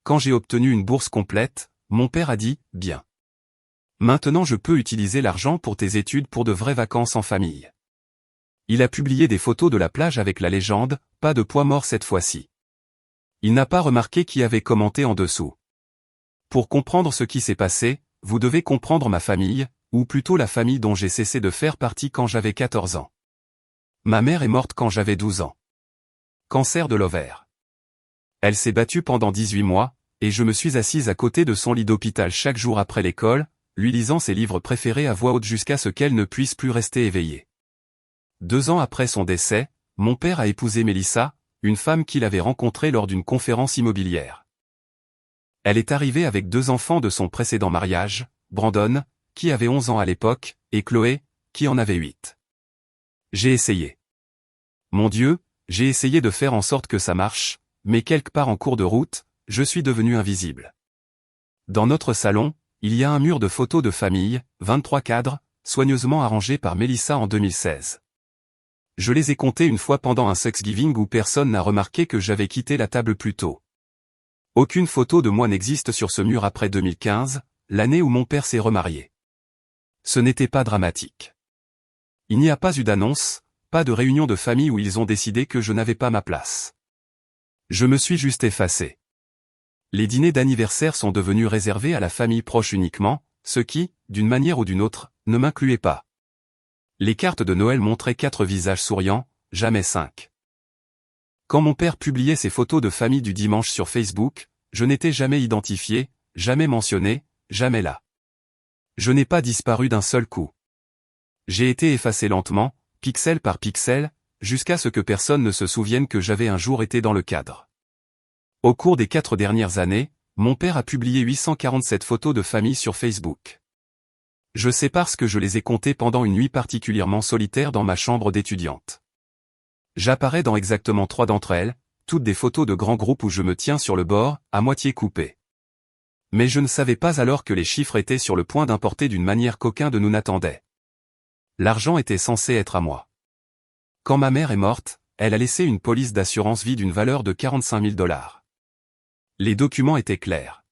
quand j'ai obtenu une bourse complète, mon père a dit, « Bien. Maintenant je peux utiliser l'argent pour tes études pour de vraies vacances en famille. » Il a publié des photos de la plage avec la légende, « Pas de poids mort cette fois-ci. » Il n'a pas remarqué qui avait commenté en dessous. Pour comprendre ce qui s'est passé, vous devez comprendre ma famille, ou plutôt la famille dont j'ai cessé de faire partie quand j'avais 14 ans. Ma mère est morte quand j'avais 12 ans. Cancer de l'ovaire. Elle s'est battue pendant 18 mois, et je me suis assise à côté de son lit d'hôpital chaque jour après l'école, lui lisant ses livres préférés à voix haute jusqu'à ce qu'elle ne puisse plus rester éveillée. 2 ans après son décès, mon père a épousé Mélissa, une femme qu'il avait rencontrée lors d'une conférence immobilière. Elle est arrivée avec 2 enfants de son précédent mariage, Brandon, qui avait 11 ans à l'époque, et Chloé, qui en avait 8. J'ai essayé. Mon Dieu, j'ai essayé de faire en sorte que ça marche, mais quelque part en cours de route, je suis devenu invisible. Dans notre salon, il y a un mur de photos de famille, 23 cadres, soigneusement arrangés par Mélissa en 2016. Je les ai comptés une fois pendant un Thanksgiving où personne n'a remarqué que j'avais quitté la table plus tôt. Aucune photo de moi n'existe sur ce mur après 2015, l'année où mon père s'est remarié. Ce n'était pas dramatique. Il n'y a pas eu d'annonce, pas de réunion de famille où ils ont décidé que je n'avais pas ma place. Je me suis juste effacé. Les dîners d'anniversaire sont devenus réservés à la famille proche uniquement, ce qui, d'une manière ou d'une autre, ne m'incluait pas. Les cartes de Noël montraient 4 visages souriants, jamais 5. Quand mon père publiait ses photos de famille du dimanche sur Facebook, je n'étais jamais identifié, jamais mentionné, jamais là. Je n'ai pas disparu d'un seul coup. J'ai été effacé lentement, pixel par pixel, jusqu'à ce que personne ne se souvienne que j'avais un jour été dans le cadre. Au cours des 4 dernières années, mon père a publié 847 photos de famille sur Facebook. Je sais parce que je les ai comptées pendant une nuit particulièrement solitaire dans ma chambre d'étudiante. J'apparais dans exactement 3 d'entre elles, toutes des photos de grands groupes où je me tiens sur le bord, à moitié coupé. Mais je ne savais pas alors que les chiffres étaient sur le point d'importer d'une manière qu'aucun de nous n'attendait. L'argent était censé être à moi. Quand ma mère est morte, elle a laissé une police d'assurance vie d'une valeur de 45 000 $. Les documents étaient clairs.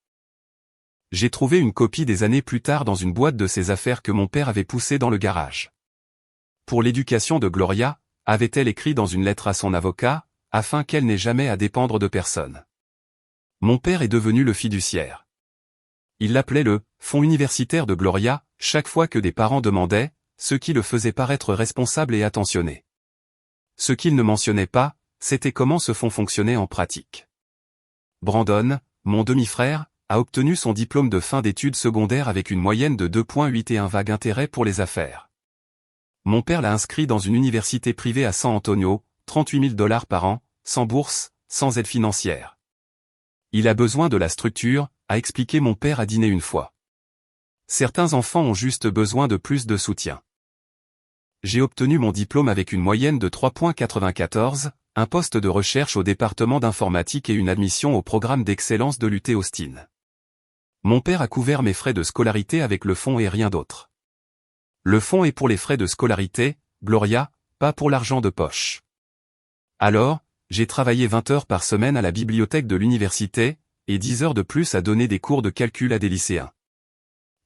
J'ai trouvé une copie des années plus tard dans une boîte de ses affaires que mon père avait poussée dans le garage. Pour l'éducation de Gloria, avait-elle écrit dans une lettre à son avocat, afin qu'elle n'ait jamais à dépendre de personne. Mon père est devenu le fiduciaire. Il l'appelait le « fonds universitaire de Gloria » chaque fois que des parents demandaient, ce qui le faisait paraître responsable et attentionné. Ce qu'il ne mentionnait pas, c'était comment ce fonds fonctionnait en pratique. Brandon, mon demi-frère, a obtenu son diplôme de fin d'études secondaires avec une moyenne de 2,8 et un vague intérêt pour les affaires. Mon père l'a inscrit dans une université privée à San Antonio, 38 000 $ par an, sans bourse, sans aide financière. Il a besoin de la structure, a expliqué mon père à dîner une fois. Certains enfants ont juste besoin de plus de soutien. J'ai obtenu mon diplôme avec une moyenne de 3,94, un poste de recherche au département d'informatique et une admission au programme d'excellence de l'UT Austin. Mon père a couvert mes frais de scolarité avec le fonds et rien d'autre. Le fonds est pour les frais de scolarité, Gloria, pas pour l'argent de poche. Alors, j'ai travaillé 20 heures par semaine à la bibliothèque de l'université, et 10 heures de plus à donner des cours de calcul à des lycéens.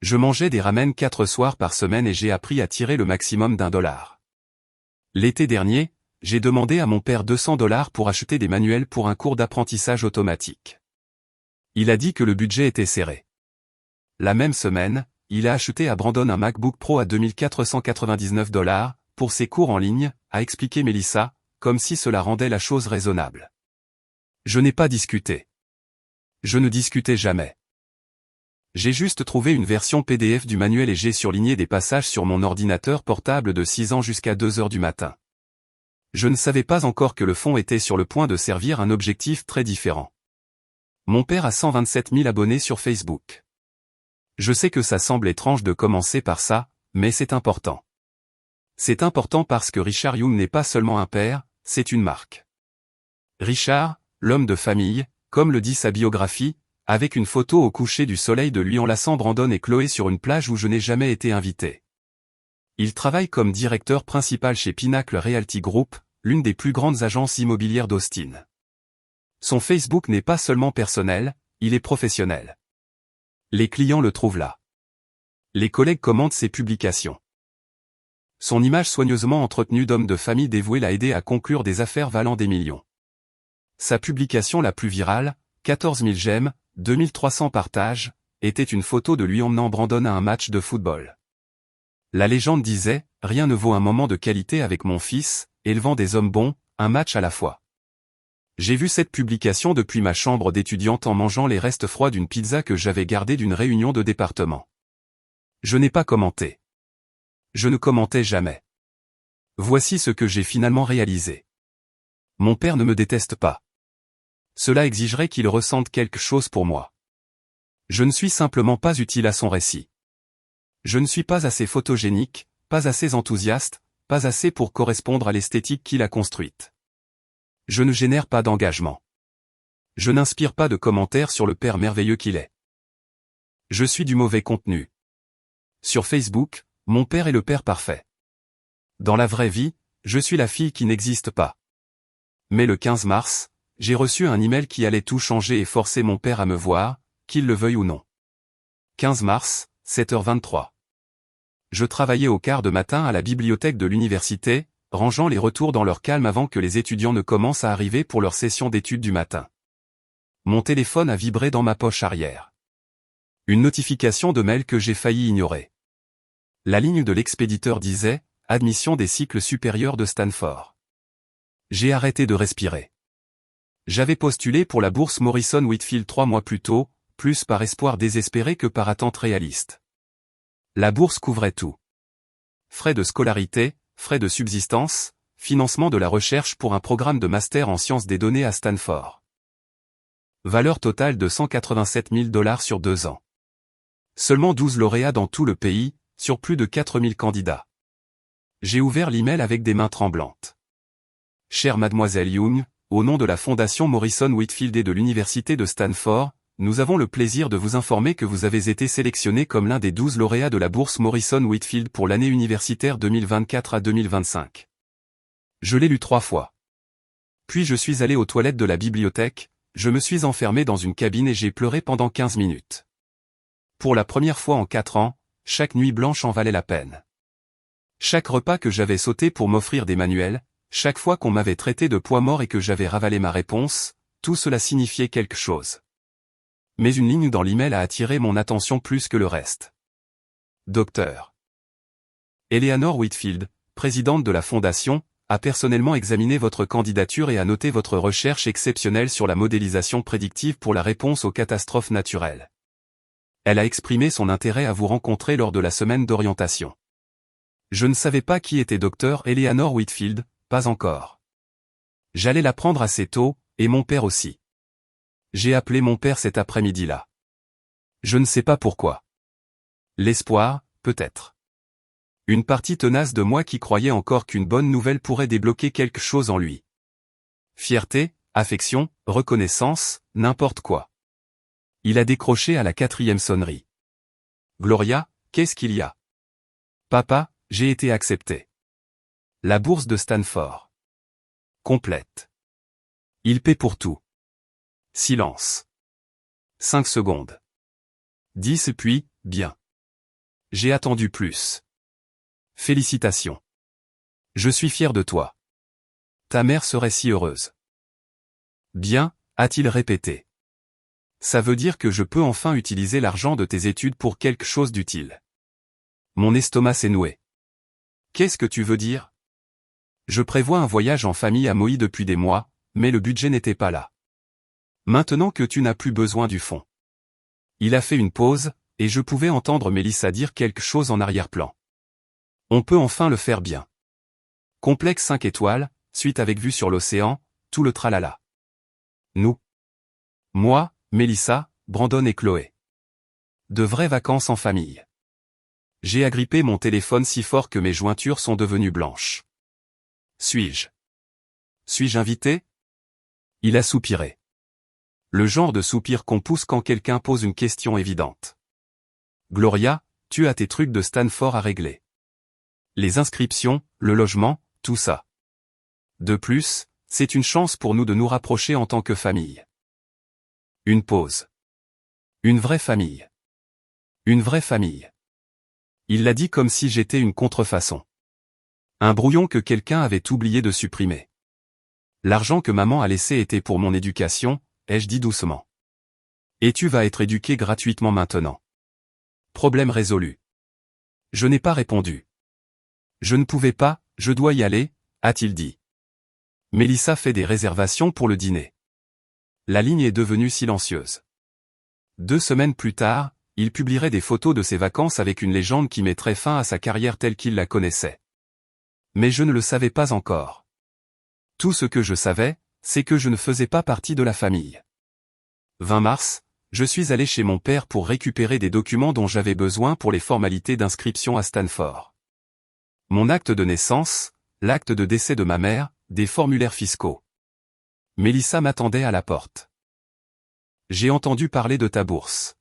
Je mangeais des ramen 4 soirs par semaine et j'ai appris à tirer le maximum d'$1. L'été dernier, j'ai demandé à mon père 200 $ pour acheter des manuels pour un cours d'apprentissage automatique. Il a dit que le budget était serré. La même semaine, il a acheté à Brandon un MacBook Pro à 2 499 $ pour ses cours en ligne, a expliqué Mélissa, comme si cela rendait la chose raisonnable. Je n'ai pas discuté. Je ne discutais jamais. J'ai juste trouvé une version PDF du manuel et j'ai surligné des passages sur mon ordinateur portable de 6 ans jusqu'à 2 heures du matin. Je ne savais pas encore que le fonds était sur le point de servir un objectif très différent. Mon père a 127 000 abonnés sur Facebook. Je sais que ça semble étrange de commencer par ça, mais c'est important. C'est important parce que Richard Young n'est pas seulement un père, c'est une marque. Richard, l'homme de famille, comme le dit sa biographie, avec une photo au coucher du soleil de lui enlaçant Brandon et Chloé sur une plage où je n'ai jamais été invité. Il travaille comme directeur principal chez Pinnacle Realty Group, l'une des plus grandes agences immobilières d'Austin. Son Facebook n'est pas seulement personnel, il est professionnel. Les clients le trouvent là. Les collègues commentent ses publications. Son image soigneusement entretenue d'homme de famille dévoué l'a aidé à conclure des affaires valant des millions. Sa publication la plus virale, 14 000 j'aime, 2300 partages, était une photo de lui emmenant Brandon à un match de football. La légende disait, « Rien ne vaut un moment de qualité avec mon fils, élevant des hommes bons, un match à la fois. » J'ai vu cette publication depuis ma chambre d'étudiante en mangeant les restes froids d'une pizza que j'avais gardée d'une réunion de département. Je n'ai pas commenté. Je ne commentais jamais. Voici ce que j'ai finalement réalisé. Mon père ne me déteste pas. Cela exigerait qu'il ressente quelque chose pour moi. Je ne suis simplement pas utile à son récit. Je ne suis pas assez photogénique, pas assez enthousiaste, pas assez pour correspondre à l'esthétique qu'il a construite. Je ne génère pas d'engagement. Je n'inspire pas de commentaires sur le père merveilleux qu'il est. Je suis du mauvais contenu. Sur Facebook, mon père est le père parfait. Dans la vraie vie, je suis la fille qui n'existe pas. Mais le 15 mars, j'ai reçu un email qui allait tout changer et forcer mon père à me voir, qu'il le veuille ou non. 15 mars, 7h23. Je travaillais au quart de matin à la bibliothèque de l'université, rangeant les retours dans leur calme avant que les étudiants ne commencent à arriver pour leur session d'études du matin. Mon téléphone a vibré dans ma poche arrière. Une notification de mail que j'ai failli ignorer. La ligne de l'expéditeur disait « Admission des cycles supérieurs de Stanford ». J'ai arrêté de respirer. J'avais postulé pour la bourse Morrison Whitfield 3 mois plus tôt, plus par espoir désespéré que par attente réaliste. La bourse couvrait tout. Frais de scolarité, frais de subsistance, financement de la recherche pour un programme de master en sciences des données à Stanford. Valeur totale de $187 000 sur 2 ans. Seulement 12 lauréats dans tout le pays, sur plus de 4000 candidats. J'ai ouvert l'email avec des mains tremblantes. Chère mademoiselle Young, au nom de la fondation Morrison Whitfield et de l'université de Stanford, nous avons le plaisir de vous informer que vous avez été sélectionné comme l'un des 12 lauréats de la bourse Morrison Whitfield pour l'année universitaire 2024 à 2025. Je l'ai lu 3 fois. Puis je suis allé aux toilettes de la bibliothèque, je me suis enfermé dans une cabine et j'ai pleuré pendant 15 minutes. Pour la première fois en 4 ans, chaque nuit blanche en valait la peine. Chaque repas que j'avais sauté pour m'offrir des manuels, chaque fois qu'on m'avait traité de poids mort et que j'avais ravalé ma réponse, tout cela signifiait quelque chose. Mais une ligne dans l'email a attiré mon attention plus que le reste. Docteur Eleanor Whitfield, présidente de la Fondation, a personnellement examiné votre candidature et a noté votre recherche exceptionnelle sur la modélisation prédictive pour la réponse aux catastrophes naturelles. Elle a exprimé son intérêt à vous rencontrer lors de la semaine d'orientation. Je ne savais pas qui était Dr. Eleanor Whitfield, pas encore. J'allais l'apprendre assez tôt, et mon père aussi. J'ai appelé mon père cet après-midi-là. Je ne sais pas pourquoi. L'espoir, peut-être. Une partie tenace de moi qui croyait encore qu'une bonne nouvelle pourrait débloquer quelque chose en lui. Fierté, affection, reconnaissance, n'importe quoi. Il a décroché à la 4e sonnerie. Gloria, qu'est-ce qu'il y a? Papa, j'ai été accepté. La bourse de Stanford. Complète. Il paie pour tout. Silence. 5 secondes. 10 puis, bien. J'ai attendu plus. Félicitations. Je suis fier de toi. Ta mère serait si heureuse. Bien, a-t-il répété. Ça veut dire que je peux enfin utiliser l'argent de tes études pour quelque chose d'utile. Mon estomac s'est noué. Qu'est-ce que tu veux dire? Je prévois un voyage en famille à Maui depuis des mois, mais le budget n'était pas là. Maintenant que tu n'as plus besoin du fonds. Il a fait une pause, et je pouvais entendre Mélissa dire quelque chose en arrière-plan. On peut enfin le faire bien. Complexe 5 étoiles, suite avec vue sur l'océan, tout le tralala. Nous. Moi, Mélissa, Brandon et Chloé. De vraies vacances en famille. J'ai agrippé mon téléphone si fort que mes jointures sont devenues blanches. Suis-je invité? Il a soupiré. Le genre de soupir qu'on pousse quand quelqu'un pose une question évidente. Gloria, tu as tes trucs de Stanford à régler. Les inscriptions, le logement, tout ça. De plus, c'est une chance pour nous de nous rapprocher en tant que famille. Une pause. Une vraie famille. Une vraie famille. Il l'a dit comme si j'étais une contrefaçon. Un brouillon que quelqu'un avait oublié de supprimer. L'argent que maman a laissé était pour mon éducation, ai-je dit doucement. Et tu vas être éduqué gratuitement maintenant. Problème résolu. Je n'ai pas répondu. Je ne pouvais pas, je dois y aller, a-t-il dit. Mélissa fait des réservations pour le dîner. La ligne est devenue silencieuse. 2 semaines plus tard, il publierait des photos de ses vacances avec une légende qui mettrait fin à sa carrière telle qu'il la connaissait. Mais je ne le savais pas encore. Tout ce que je savais, c'est que je ne faisais pas partie de la famille. 20 mars, je suis allé chez mon père pour récupérer des documents dont j'avais besoin pour les formalités d'inscription à Stanford. Mon acte de naissance, l'acte de décès de ma mère, des formulaires fiscaux. Mélissa m'attendait à la porte. J'ai entendu parler de ta bourse.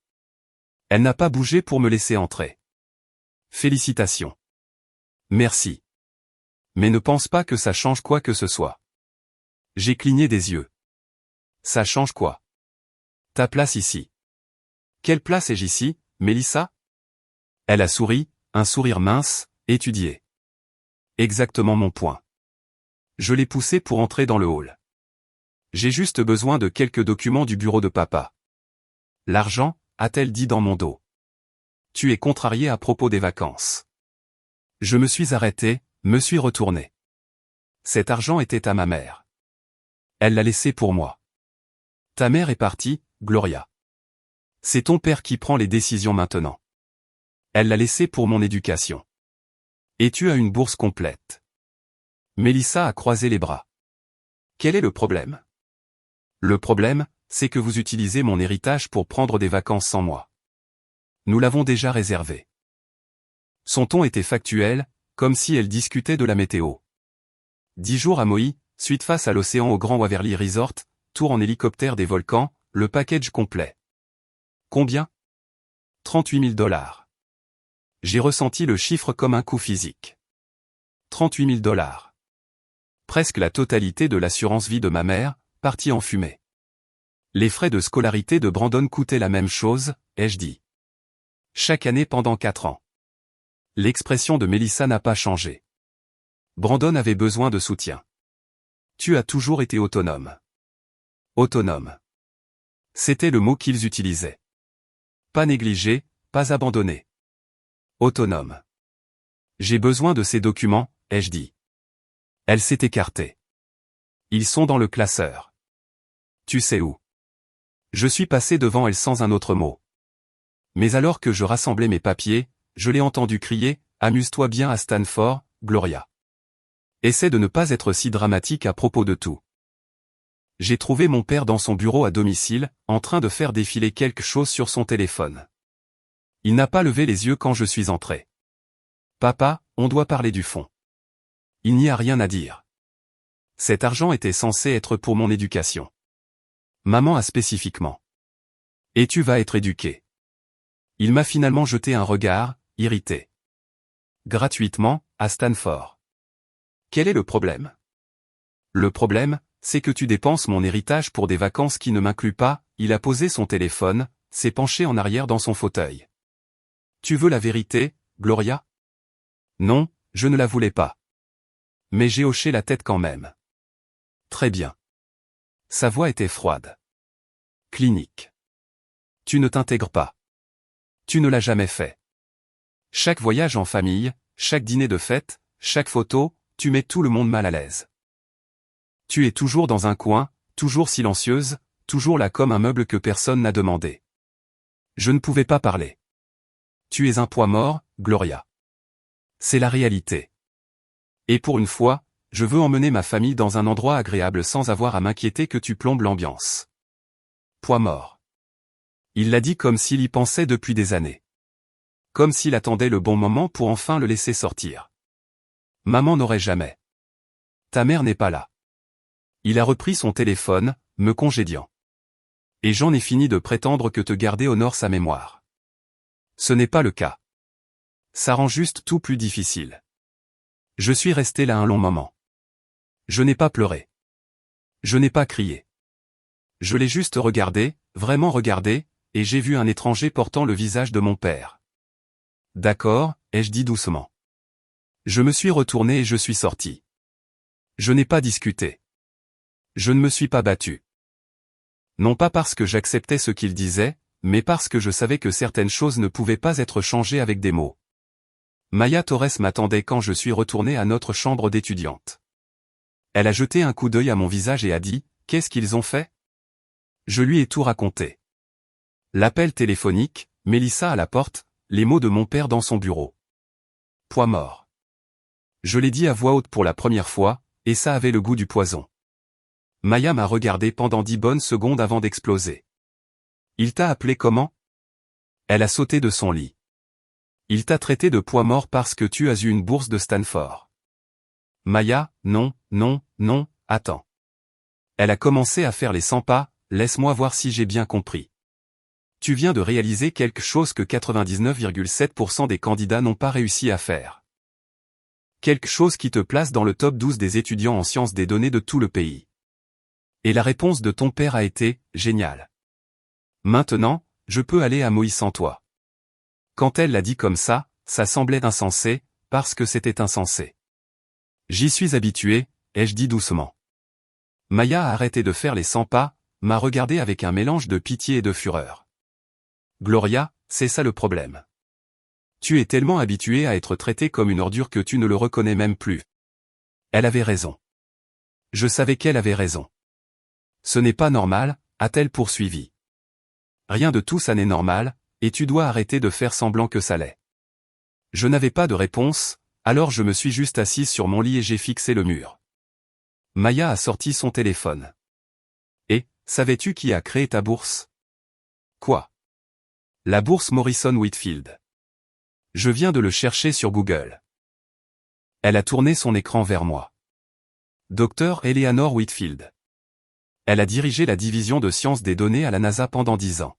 Elle n'a pas bougé pour me laisser entrer. Félicitations. Merci. Mais ne pense pas que ça change quoi que ce soit. J'ai cligné des yeux. Ça change quoi? Ta place ici. Quelle place ai-je ici, Mélissa? Elle a souri, un sourire mince, étudié. Exactement mon point. Je l'ai poussé pour entrer dans le hall. J'ai juste besoin de quelques documents du bureau de papa. L'argent, a-t-elle dit dans mon dos. Tu es contrarié à propos des vacances. Je me suis arrêté, me suis retourné. Cet argent était à ma mère. Elle l'a laissé pour moi. Ta mère est partie, Gloria. C'est ton père qui prend les décisions maintenant. Elle l'a laissé pour mon éducation. Et tu as une bourse complète. Mélissa a croisé les bras. Quel est le problème? Le problème, c'est que vous utilisez mon héritage pour prendre des vacances sans moi. Nous l'avons déjà réservé. Son ton était factuel, comme si elle discutait de la météo. 10 jours à Maui, suite face à l'océan au Grand Waverly Resort, tour en hélicoptère des volcans, le package complet. Combien? 38 000 $. J'ai ressenti le chiffre comme un coup physique. 38 000 $. Presque la totalité de l'assurance vie de ma mère, partie en fumée. Les frais de scolarité de Brandon coûtaient la même chose, ai-je dit. Chaque année pendant 4 ans. L'expression de Mélissa n'a pas changé. Brandon avait besoin de soutien. Tu as toujours été autonome. Autonome. C'était le mot qu'ils utilisaient. Pas négligé, pas abandonné. Autonome. J'ai besoin de ces documents, ai-je dit. Elle s'est écartée. Ils sont dans le classeur. Tu sais où? Je suis passé devant elle sans un autre mot. Mais alors que je rassemblais mes papiers, je l'ai entendu crier, « Amuse-toi bien à Stanford, Gloria. » Essaie de ne pas être si dramatique à propos de tout. J'ai trouvé mon père dans son bureau à domicile, en train de faire défiler quelque chose sur son téléphone. Il n'a pas levé les yeux quand je suis entré. « Papa, on doit parler du fond. » Il n'y a rien à dire. Cet argent était censé être pour mon éducation. Maman a spécifiquement. Et tu vas être éduqué. Il m'a finalement jeté un regard, irrité. Gratuitement, à Stanford. Quel est le problème? Le problème, c'est que tu dépenses mon héritage pour des vacances qui ne m'incluent pas. Il a posé son téléphone, s'est penché en arrière dans son fauteuil. Tu veux la vérité, Gloria? Non, je ne la voulais pas. Mais j'ai hoché la tête quand même. Très bien. Sa voix était froide. Clinique. Tu ne t'intègres pas. Tu ne l'as jamais fait. Chaque voyage en famille, chaque dîner de fête, chaque photo, tu mets tout le monde mal à l'aise. Tu es toujours dans un coin, toujours silencieuse, toujours là comme un meuble que personne n'a demandé. Je ne pouvais pas parler. Tu es un poids mort, Gloria. C'est la réalité. Et pour une fois, je veux emmener ma famille dans un endroit agréable sans avoir à m'inquiéter que tu plombes l'ambiance. Poids mort. Il l'a dit comme s'il y pensait depuis des années. Comme s'il attendait le bon moment pour enfin le laisser sortir. Maman n'aurait jamais. Ta mère n'est pas là. Il a repris son téléphone, me congédiant. Et j'en ai fini de prétendre que te garder honore sa mémoire. Ce n'est pas le cas. Ça rend juste tout plus difficile. Je suis resté là un long moment. Je n'ai pas pleuré. Je n'ai pas crié. Je l'ai juste regardé, vraiment regardé, et j'ai vu un étranger portant le visage de mon père. D'accord, ai-je dit doucement. Je me suis retourné et je suis sorti. Je n'ai pas discuté. Je ne me suis pas battu. Non pas parce que j'acceptais ce qu'il disait, mais parce que je savais que certaines choses ne pouvaient pas être changées avec des mots. Maya Torres m'attendait quand je suis retourné à notre chambre d'étudiante. Elle a jeté un coup d'œil à mon visage et a dit « Qu'est-ce qu'ils ont fait ?» Je lui ai tout raconté. L'appel téléphonique, Mélissa à la porte, les mots de mon père dans son bureau. Poids mort. Je l'ai dit à voix haute pour la première fois, et ça avait le goût du poison. Maya m'a regardé pendant 10 bonnes secondes avant d'exploser. Il t'a appelé comment? Elle a sauté de son lit. Il t'a traité de poids mort parce que tu as eu une bourse de Stanford. Maya, non, non, non, attends. Elle a commencé à faire les 100 pas, laisse-moi voir si j'ai bien compris. Tu viens de réaliser quelque chose que 99,7% des candidats n'ont pas réussi à faire. Quelque chose qui te place dans le top 12 des étudiants en sciences des données de tout le pays. Et la réponse de ton père a été « Génial. Maintenant, je peux aller à Moïse sans toi. » Quand elle l'a dit comme ça semblait insensé, parce que c'était insensé. J'y suis habitué, ai-je dit doucement. Maya a arrêté de faire les 100 pas, m'a regardé avec un mélange de pitié et de fureur. Gloria, c'est ça le problème. Tu es tellement habitué à être traité comme une ordure que tu ne le reconnais même plus. Elle avait raison. Je savais qu'elle avait raison. Ce n'est pas normal, a-t-elle poursuivi. Rien de tout ça n'est normal, et tu dois arrêter de faire semblant que ça l'est. Je n'avais pas de réponse, alors je me suis juste assise sur mon lit et j'ai fixé le mur. Maya a sorti son téléphone. Et, savais-tu qui a créé ta bourse? Quoi? La bourse Morrison Whitfield. Je viens de le chercher sur Google. Elle a tourné son écran vers moi. Dr Eleanor Whitfield. Elle a dirigé la division de sciences des données à la NASA pendant 10 ans.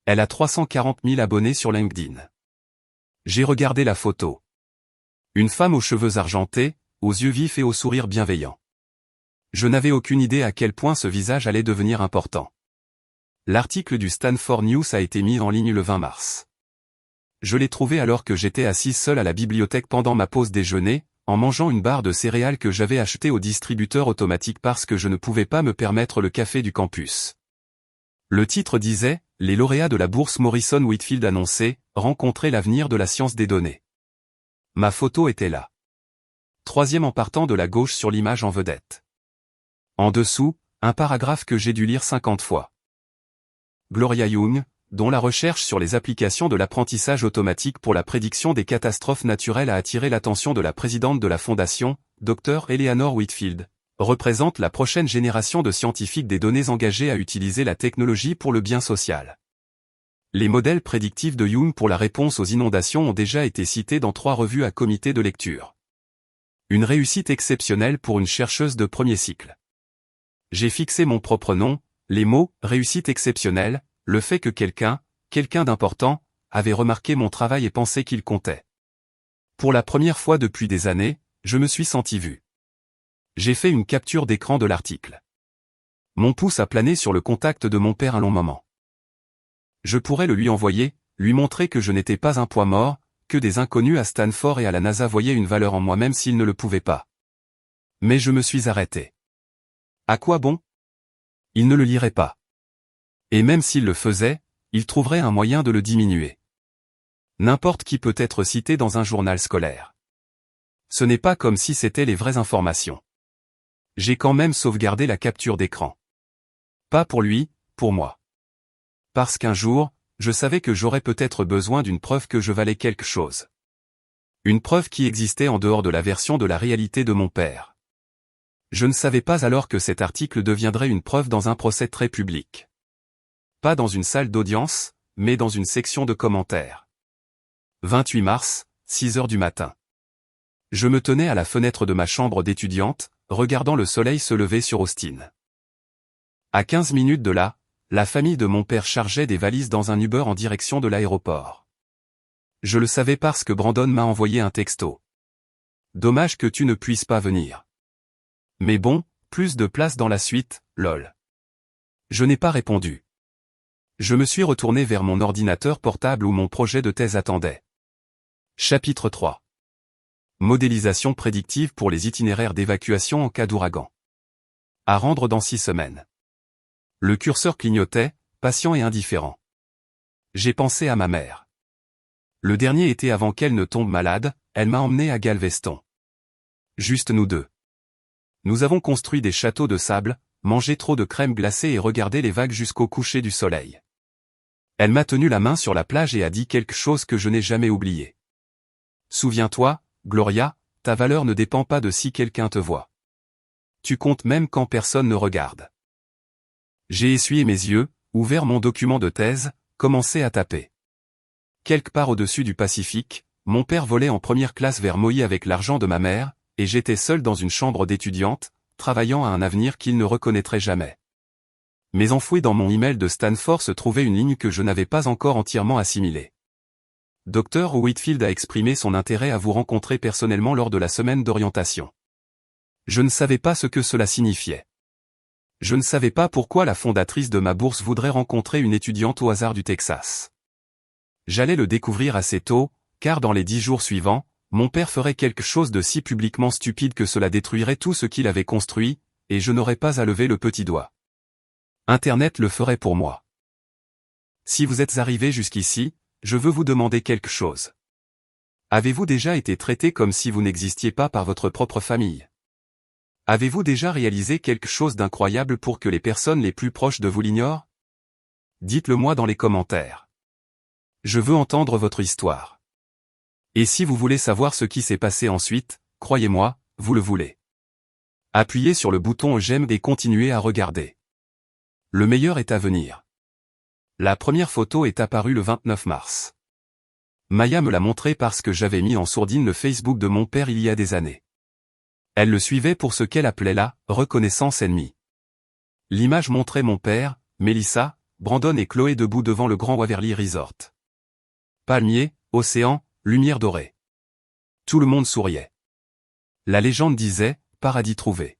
Elle a 340 000 abonnés sur LinkedIn. J'ai regardé la photo. Une femme aux cheveux argentés, aux yeux vifs et au sourire bienveillant. Je n'avais aucune idée à quel point ce visage allait devenir important. L'article du Stanford News a été mis en ligne le 20 mars. Je l'ai trouvé alors que j'étais assise seule à la bibliothèque pendant ma pause déjeuner, en mangeant une barre de céréales que j'avais achetée au distributeur automatique parce que je ne pouvais pas me permettre le café du campus. Le titre disait « Les lauréats de la bourse Morrison Whitfield annoncés, rencontrer l'avenir de la science des données ». Ma photo était là. Troisième en partant de la gauche sur l'image en vedette. En dessous, un paragraphe que j'ai dû lire 50 fois. Gloria Young, dont la recherche sur les applications de l'apprentissage automatique pour la prédiction des catastrophes naturelles a attiré l'attention de la présidente de la fondation, Dr Eleanor Whitfield, représente la prochaine génération de scientifiques des données engagés à utiliser la technologie pour le bien social. Les modèles prédictifs de Young pour la réponse aux inondations ont déjà été cités dans 3 revues à comité de lecture. Une réussite exceptionnelle pour une chercheuse de premier cycle. J'ai fixé mon propre nom, les mots « réussite exceptionnelle », le fait que quelqu'un d'important, avait remarqué mon travail et pensé qu'il comptait. Pour la première fois depuis des années, je me suis senti vu. J'ai fait une capture d'écran de l'article. Mon pouce a plané sur le contact de mon père un long moment. Je pourrais le lui envoyer, lui montrer que je n'étais pas un poids mort, que des inconnus à Stanford et à la NASA voyaient une valeur en moi même s'ils ne le pouvaient pas. Mais je me suis arrêté. À quoi bon? Il ne le lirait pas. Et même s'il le faisait, il trouverait un moyen de le diminuer. N'importe qui peut être cité dans un journal scolaire. Ce n'est pas comme si c'était les vraies informations. J'ai quand même sauvegardé la capture d'écran. Pas pour lui, pour moi. Parce qu'un jour, je savais que j'aurais peut-être besoin d'une preuve que je valais quelque chose. Une preuve qui existait en dehors de la version de la réalité de mon père. Je ne savais pas alors que cet article deviendrait une preuve dans un procès très public. Pas dans une salle d'audience, mais dans une section de commentaires. 28 mars, 6 heures du matin. Je me tenais à la fenêtre de ma chambre d'étudiante, regardant le soleil se lever sur Austin. À 15 minutes de là, la famille de mon père chargeait des valises dans un Uber en direction de l'aéroport. Je le savais parce que Brandon m'a envoyé un texto. Dommage que tu ne puisses pas venir. Mais bon, plus de place dans la suite, lol. Je n'ai pas répondu. Je me suis retourné vers mon ordinateur portable où mon projet de thèse attendait. Chapitre 3. Modélisation prédictive pour les itinéraires d'évacuation en cas d'ouragan. À rendre dans 6 semaines. Le curseur clignotait, patient et indifférent. J'ai pensé à ma mère. Le dernier été avant qu'elle ne tombe malade, elle m'a emmené à Galveston. Juste nous deux. Nous avons construit des châteaux de sable, mangé trop de crème glacée et regardé les vagues jusqu'au coucher du soleil. Elle m'a tenu la main sur la plage et a dit quelque chose que je n'ai jamais oublié. Souviens-toi, Gloria, ta valeur ne dépend pas de si quelqu'un te voit. Tu comptes même quand personne ne regarde. J'ai essuyé mes yeux, ouvert mon document de thèse, commencé à taper. Quelque part au-dessus du Pacifique, mon père volait en première classe vers Maui avec l'argent de ma mère, et j'étais seul dans une chambre d'étudiante, travaillant à un avenir qu'il ne reconnaîtrait jamais. Mais enfoui dans mon email de Stanford se trouvait une ligne que je n'avais pas encore entièrement assimilée. Dr. Whitfield a exprimé son intérêt à vous rencontrer personnellement lors de la semaine d'orientation. Je ne savais pas ce que cela signifiait. Je ne savais pas pourquoi la fondatrice de ma bourse voudrait rencontrer une étudiante au hasard du Texas. J'allais le découvrir assez tôt, car dans les 10 jours suivants, mon père ferait quelque chose de si publiquement stupide que cela détruirait tout ce qu'il avait construit, et je n'aurais pas à lever le petit doigt. Internet le ferait pour moi. Si vous êtes arrivé jusqu'ici, je veux vous demander quelque chose. Avez-vous déjà été traité comme si vous n'existiez pas par votre propre famille? Avez-vous déjà réalisé quelque chose d'incroyable pour que les personnes les plus proches de vous l'ignorent? Dites-le moi dans les commentaires. Je veux entendre votre histoire. Et si vous voulez savoir ce qui s'est passé ensuite, croyez-moi, vous le voulez. Appuyez sur le bouton j'aime et continuez à regarder. Le meilleur est à venir. La première photo est apparue le 29 mars. Maya me l'a montré parce que j'avais mis en sourdine le Facebook de mon père il y a des années. Elle le suivait pour ce qu'elle appelait la « reconnaissance ennemie ». L'image montrait mon père, Melissa, Brandon et Chloé debout devant le Grand Waverly Resort. Palmiers, océan, lumière dorée. Tout le monde souriait. La légende disait « paradis trouvé ».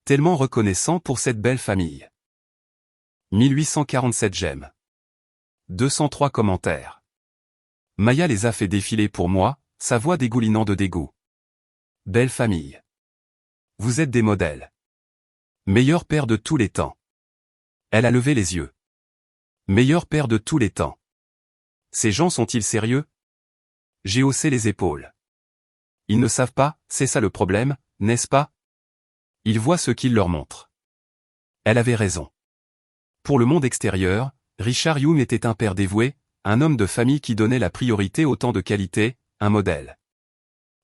Tellement reconnaissant pour cette belle famille. 1847 j'aime. 203 commentaires. Maya les a fait défiler pour moi, sa voix dégoulinant de dégoût. Belle famille. Vous êtes des modèles. Meilleur père de tous les temps. Elle a levé les yeux. Meilleur père de tous les temps. Ces gens sont-ils sérieux? J'ai haussé les épaules. Ils ne savent pas, c'est ça le problème, n'est-ce pas? Ils voient ce qu'il leur montre. Elle avait raison. Pour le monde extérieur, Richard Young était un père dévoué, un homme de famille qui donnait la priorité au temps de qualité, un modèle.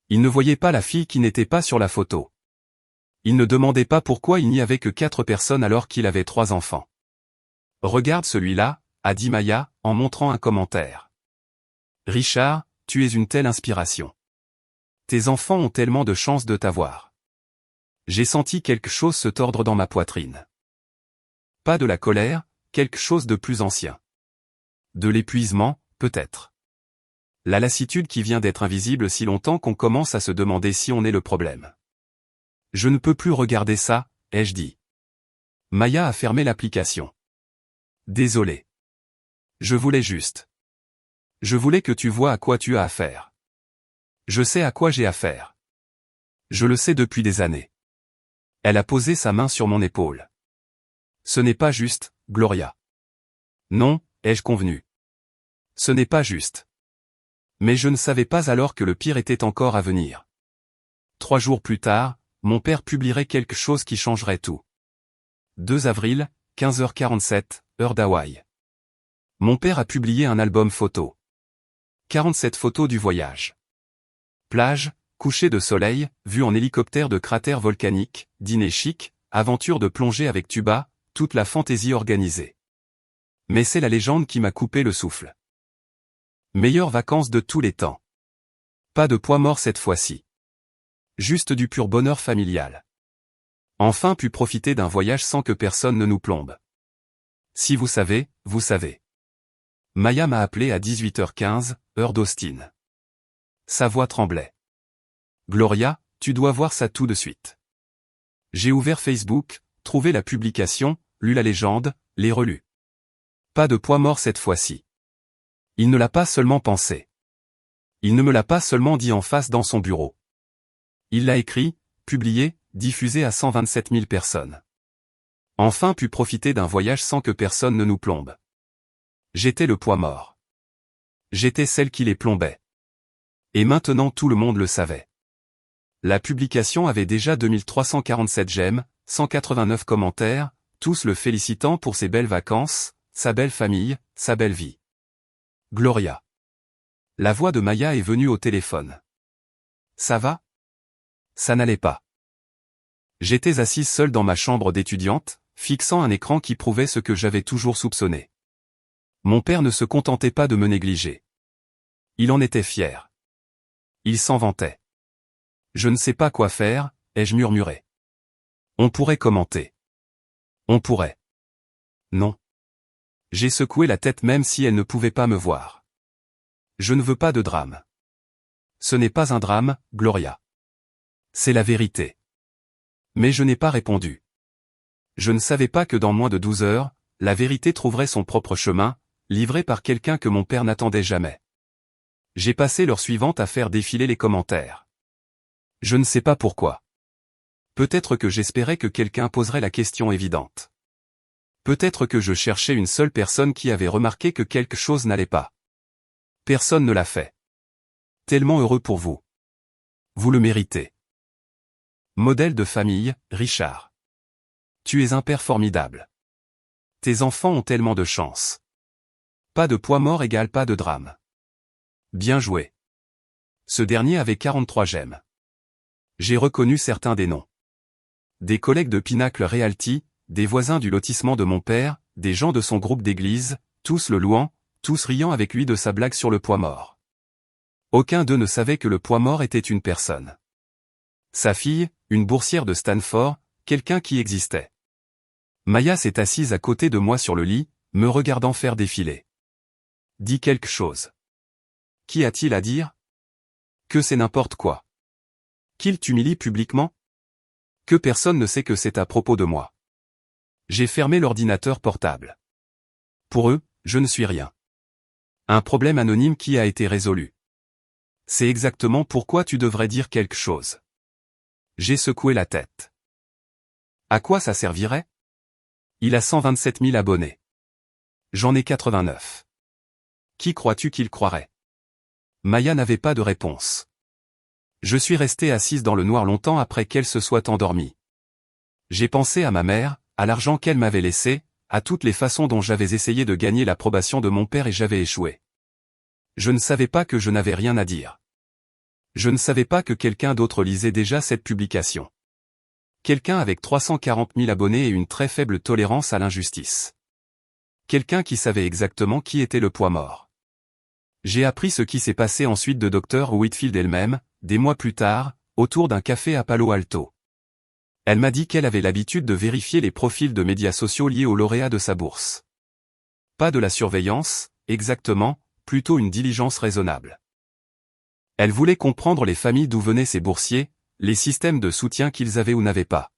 Il ne voyait pas la fille qui n'était pas sur la photo. Il ne demandait pas pourquoi il n'y avait que 4 personnes alors qu'il avait 3 enfants. Regarde celui-là, a dit Maya, en montrant un commentaire. Richard, tu es une telle inspiration. Tes enfants ont tellement de chance de t'avoir. J'ai senti quelque chose se tordre dans ma poitrine. Pas de la colère, quelque chose de plus ancien. De l'épuisement, peut-être. La lassitude qui vient d'être invisible si longtemps qu'on commence à se demander si on est le problème. Je ne peux plus regarder ça, ai-je dit. Maya a fermé l'application. Désolé. Je voulais juste. Je voulais que tu vois à quoi tu as affaire. Je sais à quoi j'ai affaire. Je le sais depuis des années. Elle a posé sa main sur mon épaule. Ce n'est pas juste, Gloria. Non, ai-je convenu. Ce n'est pas juste. Mais je ne savais pas alors que le pire était encore à venir. 3 jours plus tard, mon père publierait quelque chose qui changerait tout. 2 avril, 15h47, heure d'Hawaï. Mon père a publié un album photo. 47 photos du voyage. Plage, coucher de soleil, vue en hélicoptère de cratères volcaniques, dîner chic, aventure de plongée avec tuba, toute la fantaisie organisée. Mais c'est la légende qui m'a coupé le souffle. Meilleures vacances de tous les temps. Pas de poids mort cette fois-ci. Juste du pur bonheur familial. Enfin pu profiter d'un voyage sans que personne ne nous plombe. Si vous savez, vous savez. Maya m'a appelé à 18h15, heure d'Austin. Sa voix tremblait. Gloria, tu dois voir ça tout de suite. J'ai ouvert Facebook, trouvé la publication, lu la légende, les relus. Pas de poids mort cette fois-ci. Il ne l'a pas seulement pensé. Il ne me l'a pas seulement dit en face dans son bureau. Il l'a écrit, publié, diffusé à 127 000 personnes. Enfin pu profiter d'un voyage sans que personne ne nous plombe. J'étais le poids mort. J'étais celle qui les plombait. Et maintenant tout le monde le savait. La publication avait déjà 2347 j'aime, 189 commentaires, tous le félicitant pour ses belles vacances, sa belle famille, sa belle vie. Gloria. La voix de Maya est venue au téléphone. Ça va? Ça n'allait pas. J'étais assise seule dans ma chambre d'étudiante, fixant un écran qui prouvait ce que j'avais toujours soupçonné. Mon père ne se contentait pas de me négliger. Il en était fier. Il s'en vantait. Je ne sais pas quoi faire, ai-je murmuré. On pourrait commenter. On pourrait. Non. J'ai secoué la tête même si elle ne pouvait pas me voir. Je ne veux pas de drame. Ce n'est pas un drame, Gloria. C'est la vérité. Mais je n'ai pas répondu. Je ne savais pas que dans moins de 12 heures, la vérité trouverait son propre chemin, livrée par quelqu'un que mon père n'attendait jamais. J'ai passé l'heure suivante à faire défiler les commentaires. Je ne sais pas pourquoi. Peut-être que j'espérais que quelqu'un poserait la question évidente. Peut-être que je cherchais une seule personne qui avait remarqué que quelque chose n'allait pas. Personne ne l'a fait. Tellement heureux pour vous. Vous le méritez. Modèle de famille, Richard. Tu es un père formidable. Tes enfants ont tellement de chance. Pas de poids mort égale pas de drame. Bien joué. Ce dernier avait 43 j'aime. J'ai reconnu certains des noms. Des collègues de Pinacle Realty, des voisins du lotissement de mon père, des gens de son groupe d'église, tous le louant, tous riant avec lui de sa blague sur le poids mort. Aucun d'eux ne savait que le poids mort était une personne. Sa fille, une boursière de Stanford, quelqu'un qui existait. Maya s'est assise à côté de moi sur le lit, me regardant faire défiler. Dis quelque chose. Qu'y a-t-il à dire? Que c'est n'importe quoi. Qu'il t'humilie publiquement? Que personne ne sait que c'est à propos de moi. J'ai fermé l'ordinateur portable. Pour eux, je ne suis rien. Un problème anonyme qui a été résolu. C'est exactement pourquoi tu devrais dire quelque chose. J'ai secoué la tête. À quoi ça servirait? Il a 127 000 abonnés. J'en ai 89. Qui crois-tu qu'il croirait? Maya n'avait pas de réponse. Je suis restée assise dans le noir longtemps après qu'elle se soit endormie. J'ai pensé à ma mère, à l'argent qu'elle m'avait laissé, à toutes les façons dont j'avais essayé de gagner l'approbation de mon père et j'avais échoué. Je ne savais pas que je n'avais rien à dire. Je ne savais pas que quelqu'un d'autre lisait déjà cette publication. Quelqu'un avec 340 000 abonnés et une très faible tolérance à l'injustice. Quelqu'un qui savait exactement qui était le poids mort. J'ai appris ce qui s'est passé ensuite de Dr. Whitfield elle-même, des mois plus tard, autour d'un café à Palo Alto. Elle m'a dit qu'elle avait l'habitude de vérifier les profils de médias sociaux liés aux lauréats de sa bourse. Pas de la surveillance, exactement, plutôt une diligence raisonnable. Elle voulait comprendre les familles d'où venaient ces boursiers, les systèmes de soutien qu'ils avaient ou n'avaient pas.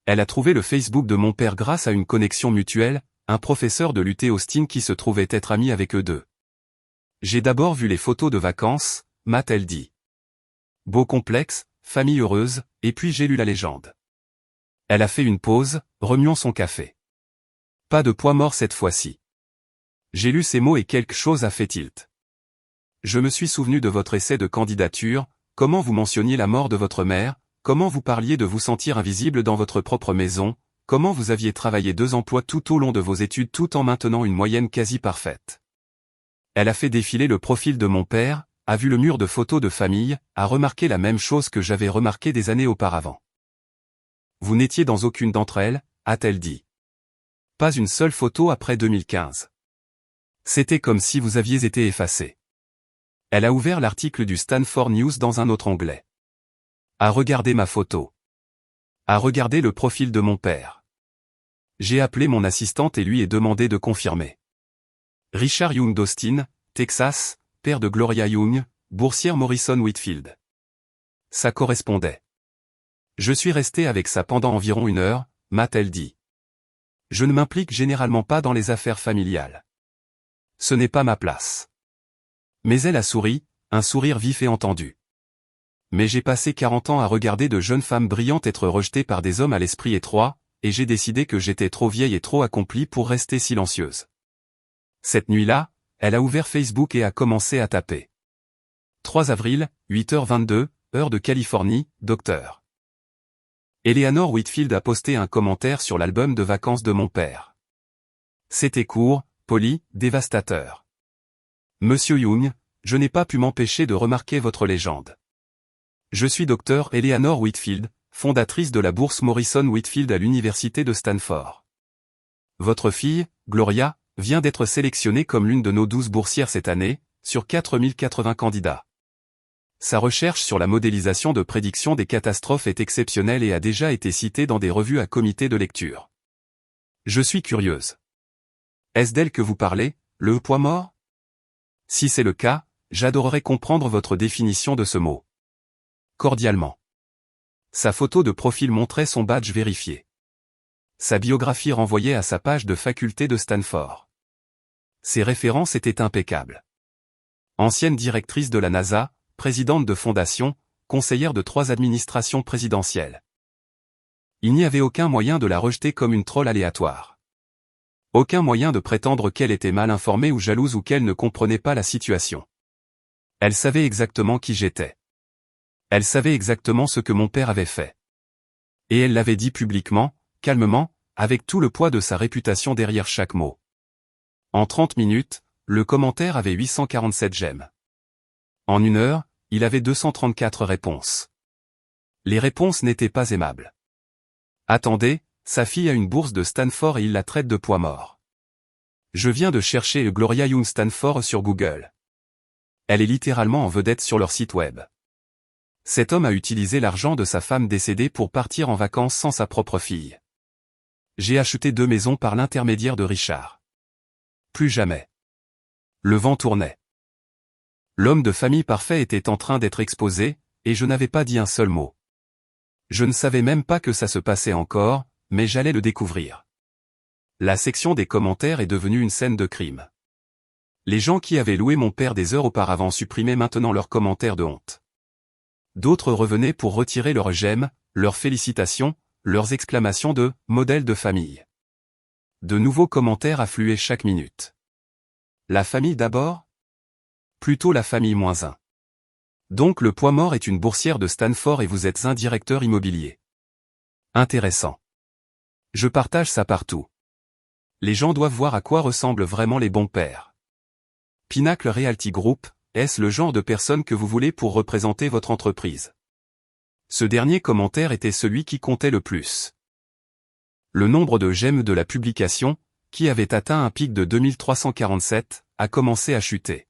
Elle a trouvé le Facebook de mon père grâce à une connexion mutuelle, un professeur de l'UT Austin qui se trouvait être ami avec eux deux. J'ai d'abord vu les photos de vacances, m'a-t-elle dit. Beau complexe, famille heureuse, et puis j'ai lu la légende. Elle a fait une pause, remuant son café. Pas de poids mort cette fois-ci. J'ai lu ces mots et quelque chose a fait tilt. Je me suis souvenu de votre essai de candidature, comment vous mentionniez la mort de votre mère, comment vous parliez de vous sentir invisible dans votre propre maison, comment vous aviez travaillé 2 emplois tout au long de vos études tout en maintenant une moyenne quasi parfaite. Elle a fait défiler le profil de mon père, a vu le mur de photos de famille, a remarqué la même chose que j'avais remarqué des années auparavant. Vous n'étiez dans aucune d'entre elles, a-t-elle dit. Pas une seule photo après 2015. C'était comme si vous aviez été effacé. Elle a ouvert l'article du Stanford News dans un autre onglet. A regardé ma photo. A regardé le profil de mon père. J'ai appelé mon assistante et lui ai demandé de confirmer. Richard Young d'Austin, Texas, père de Gloria Young, boursière Morrison Whitfield. Ça correspondait. Je suis resté avec ça pendant environ 1 heure, m'a-t-elle dit. Je ne m'implique généralement pas dans les affaires familiales. Ce n'est pas ma place. Mais elle a souri, un sourire vif et entendu. Mais j'ai passé 40 ans à regarder de jeunes femmes brillantes être rejetées par des hommes à l'esprit étroit, et j'ai décidé que j'étais trop vieille et trop accomplie pour rester silencieuse. Cette nuit-là, elle a ouvert Facebook et a commencé à taper. 3 avril, 8h22, heure de Californie, Dr. Eleanor Whitfield a posté un commentaire sur l'album de vacances de mon père. C'était court, poli, dévastateur. Monsieur Young, je n'ai pas pu m'empêcher de remarquer votre légende. Je suis Dr. Eleanor Whitfield, fondatrice de la bourse Morrison Whitfield à l'université de Stanford. Votre fille, Gloria, vient d'être sélectionnée comme l'une de nos 12 boursières cette année, sur 4080 candidats. Sa recherche sur la modélisation de prédiction des catastrophes est exceptionnelle et a déjà été citée dans des revues à comité de lecture. Je suis curieuse. Est-ce d'elle que vous parlez, le poids mort? Si c'est le cas, j'adorerais comprendre votre définition de ce mot. Cordialement. Sa photo de profil montrait son badge vérifié. Sa biographie renvoyait à sa page de faculté de Stanford. Ses références étaient impeccables. Ancienne directrice de la NASA, présidente de fondation, conseillère de 3 administrations présidentielles. Il n'y avait aucun moyen de la rejeter comme une troll aléatoire. Aucun moyen de prétendre qu'elle était mal informée ou jalouse ou qu'elle ne comprenait pas la situation. Elle savait exactement qui j'étais. Elle savait exactement ce que mon père avait fait. Et elle l'avait dit publiquement, calmement, avec tout le poids de sa réputation derrière chaque mot. En 30 minutes, le commentaire avait 847 j'aime. En 1 heure, il avait 234 réponses. Les réponses n'étaient pas aimables. Attendez, sa fille a une bourse de Stanford et il la traite de poids mort. Je viens de chercher Gloria Young Stanford sur Google. Elle est littéralement en vedette sur leur site web. Cet homme a utilisé l'argent de sa femme décédée pour partir en vacances sans sa propre fille. J'ai acheté 2 maisons par l'intermédiaire de Richard. Plus jamais. Le vent tournait. L'homme de famille parfait était en train d'être exposé, et je n'avais pas dit un seul mot. Je ne savais même pas que ça se passait encore, mais j'allais le découvrir. La section des commentaires est devenue une scène de crime. Les gens qui avaient loué mon père des heures auparavant supprimaient maintenant leurs commentaires de honte. D'autres revenaient pour retirer leurs j'aime, leurs félicitations, leurs exclamations de « modèle de famille ». De nouveaux commentaires affluaient chaque minute. La famille d'abord? Plutôt la famille -1. Donc le poids mort est une boursière de Stanford et vous êtes un directeur immobilier. Intéressant. Je partage ça partout. Les gens doivent voir à quoi ressemblent vraiment les bons pères. Pinnacle Realty Group, est-ce le genre de personne que vous voulez pour représenter votre entreprise? Ce dernier commentaire était celui qui comptait le plus. Le nombre de j'aime de la publication, qui avait atteint un pic de 2347, a commencé à chuter.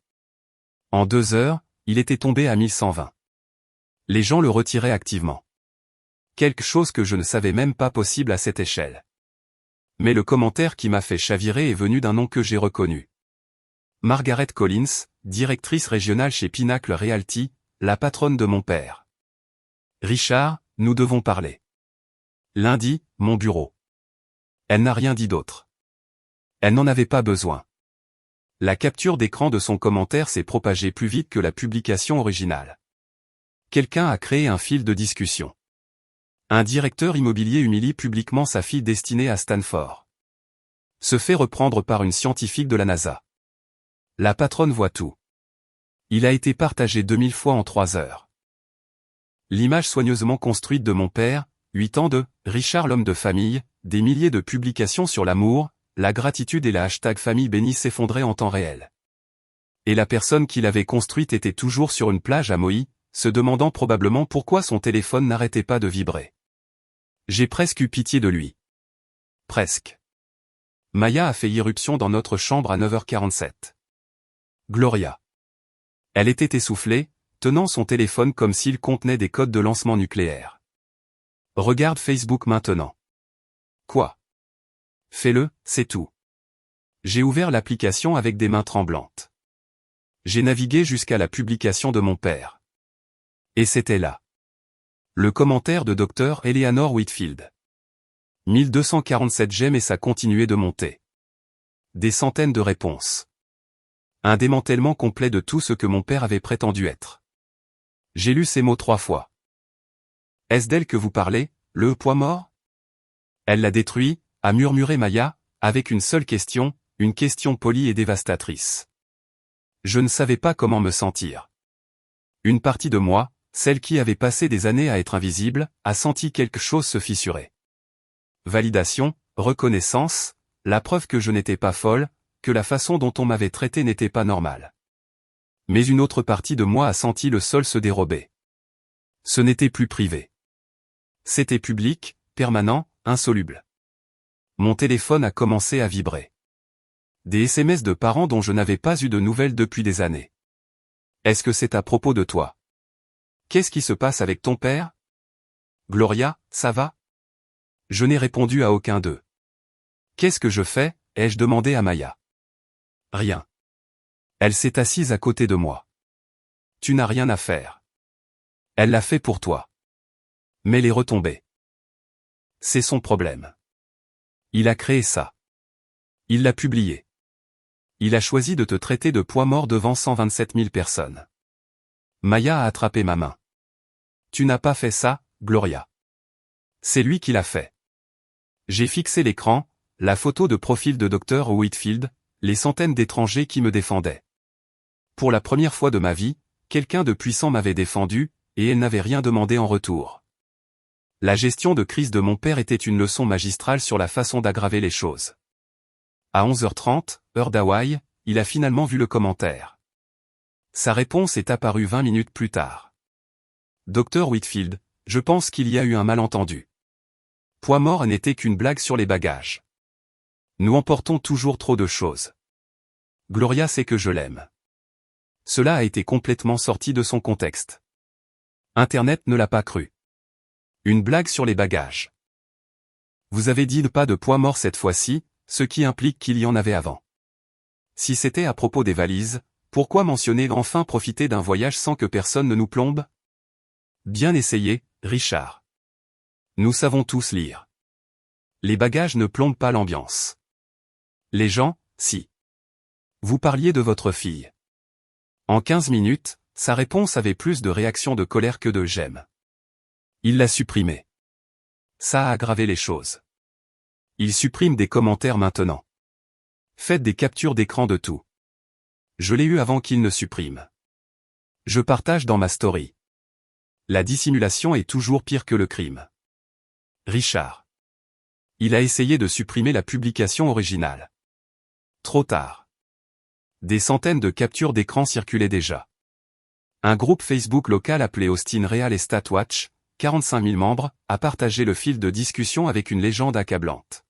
En 2 heures, il était tombé à 1120. Les gens le retiraient activement. Quelque chose que je ne savais même pas possible à cette échelle. Mais le commentaire qui m'a fait chavirer est venu d'un nom que j'ai reconnu. Margaret Collins, directrice régionale chez Pinnacle Realty, la patronne de mon père. Richard, nous devons parler. Lundi, mon bureau. Elle n'a rien dit d'autre. Elle n'en avait pas besoin. La capture d'écran de son commentaire s'est propagée plus vite que la publication originale. Quelqu'un a créé un fil de discussion. Un directeur immobilier humilie publiquement sa fille destinée à Stanford. Se fait reprendre par une scientifique de la NASA. La patronne voit tout. Il a été partagé 2000 fois en 3 heures. L'image soigneusement construite de mon père, 8 ans de Richard l'homme de famille, des milliers de publications sur l'amour, la gratitude et la hashtag famille bénie s'effondraient en temps réel. Et la personne qui l'avait construite était toujours sur une plage à Maui, se demandant probablement pourquoi son téléphone n'arrêtait pas de vibrer. J'ai presque eu pitié de lui. Presque. Maya a fait irruption dans notre chambre à 9h47. Gloria. Elle était essoufflée, tenant son téléphone comme s'il contenait des codes de lancement nucléaire. Regarde Facebook maintenant. Quoi? Fais-le, c'est tout. J'ai ouvert l'application avec des mains tremblantes. J'ai navigué jusqu'à la publication de mon père. Et c'était là. Le commentaire de Dr. Eleanor Whitfield. 1247 j'aime et ça continuait de monter. Des centaines de réponses. Un démantèlement complet de tout ce que mon père avait prétendu être. J'ai lu ces mots 3 fois. Est-ce d'elle que vous parlez, le poids mort? Elle l'a détruit, a murmuré Maya, avec une seule question, une question polie et dévastatrice. Je ne savais pas comment me sentir. Une partie de moi, celle qui avait passé des années à être invisible, a senti quelque chose se fissurer. Validation, reconnaissance, la preuve que je n'étais pas folle, que la façon dont on m'avait traité n'était pas normale. Mais une autre partie de moi a senti le sol se dérober. Ce n'était plus privé. C'était public, permanent, insoluble. Mon téléphone a commencé à vibrer. Des SMS de parents dont je n'avais pas eu de nouvelles depuis des années. Est-ce que c'est à propos de toi? Qu'est-ce qui se passe avec ton père? Gloria, ça va? Je n'ai répondu à aucun d'eux. Qu'est-ce que je fais? Ai-je demandé à Maya. Rien. Elle s'est assise à côté de moi. Tu n'as rien à faire. Elle l'a fait pour toi. Mais les retombées. C'est son problème. Il a créé ça. Il l'a publié. Il a choisi de te traiter de poids mort devant 127 000 personnes. Maya a attrapé ma main. Tu n'as pas fait ça, Gloria. C'est lui qui l'a fait. J'ai fixé l'écran, la photo de profil de Dr. Whitfield, les centaines d'étrangers qui me défendaient. Pour la première fois de ma vie, quelqu'un de puissant m'avait défendu, et elle n'avait rien demandé en retour. La gestion de crise de mon père était une leçon magistrale sur la façon d'aggraver les choses. À 11h30, heure d'Hawaï, il a finalement vu le commentaire. Sa réponse est apparue 20 minutes plus tard. Dr. Whitfield, je pense qu'il y a eu un malentendu. Poids mort n'était qu'une blague sur les bagages. Nous emportons toujours trop de choses. Gloria sait que je l'aime. Cela a été complètement sorti de son contexte. Internet ne l'a pas cru. Une blague sur les bagages. Vous avez dit pas de poids mort cette fois-ci, ce qui implique qu'il y en avait avant. Si c'était à propos des valises, pourquoi mentionner enfin profiter d'un voyage sans que personne ne nous plombe? Bien essayé, Richard. Nous savons tous lire. Les bagages ne plombent pas l'ambiance. Les gens, si. Vous parliez de votre fille. En 15 minutes, sa réponse avait plus de réactions de colère que de j'aime. Il l'a supprimée. Ça a aggravé les choses. Il supprime des commentaires maintenant. Faites des captures d'écran de tout. Je l'ai eu avant qu'il ne supprime. Je partage dans ma story. La dissimulation est toujours pire que le crime. Richard. Il a essayé de supprimer la publication originale. Trop tard. Des centaines de captures d'écran circulaient déjà. Un groupe Facebook local appelé Austin Real Estate Watch, 45 000 membres, a partagé le fil de discussion avec une légende accablante.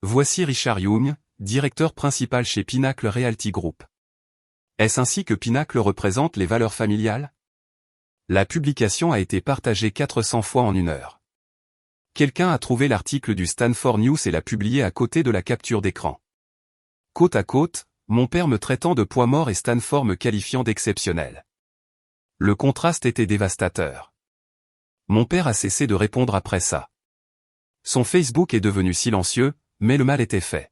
Voici Richard Young, directeur principal chez Pinnacle Realty Group. Est-ce ainsi que Pinnacle représente les valeurs familiales? La publication a été partagée 400 fois en 1 heure. Quelqu'un a trouvé l'article du Stanford News et l'a publié à côté de la capture d'écran. Côte à côte, mon père me traitant de poids mort et Stanford me qualifiant d'exceptionnel. Le contraste était dévastateur. Mon père a cessé de répondre après ça. Son Facebook est devenu silencieux, mais le mal était fait.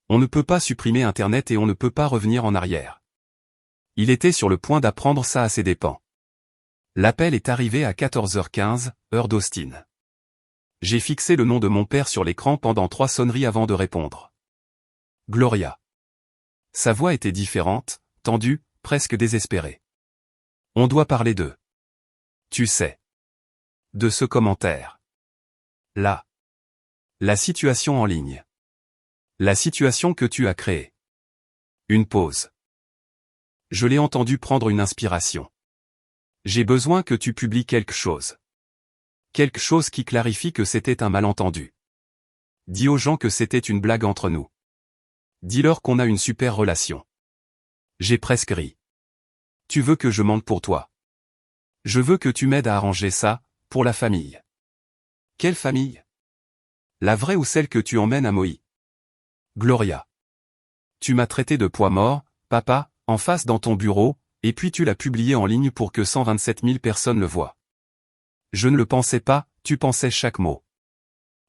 On ne peut pas supprimer Internet et on ne peut pas revenir en arrière. Il était sur le point d'apprendre ça à ses dépens. L'appel est arrivé à 14h15, heure d'Austin. J'ai fixé le nom de mon père sur l'écran pendant 3 sonneries avant de répondre. Gloria. Sa voix était différente, tendue, presque désespérée. On doit parler d'eux. Tu sais. De ce commentaire. Là. La situation en ligne. La situation que tu as créée. Une pause. Je l'ai entendu prendre une inspiration. J'ai besoin que tu publies quelque chose. Quelque chose qui clarifie que c'était un malentendu. Dis aux gens que c'était une blague entre nous. Dis-leur qu'on a une super relation. J'ai presque ri. Tu veux que je mente pour toi. Je veux que tu m'aides à arranger ça, pour la famille. Quelle famille? La vraie ou celle que tu emmènes à Moïse? Gloria. Tu m'as traité de poids mort, papa, en face dans ton bureau, et puis tu l'as publié en ligne pour que 127 000 personnes le voient. Je ne le pensais pas, tu pensais chaque mot.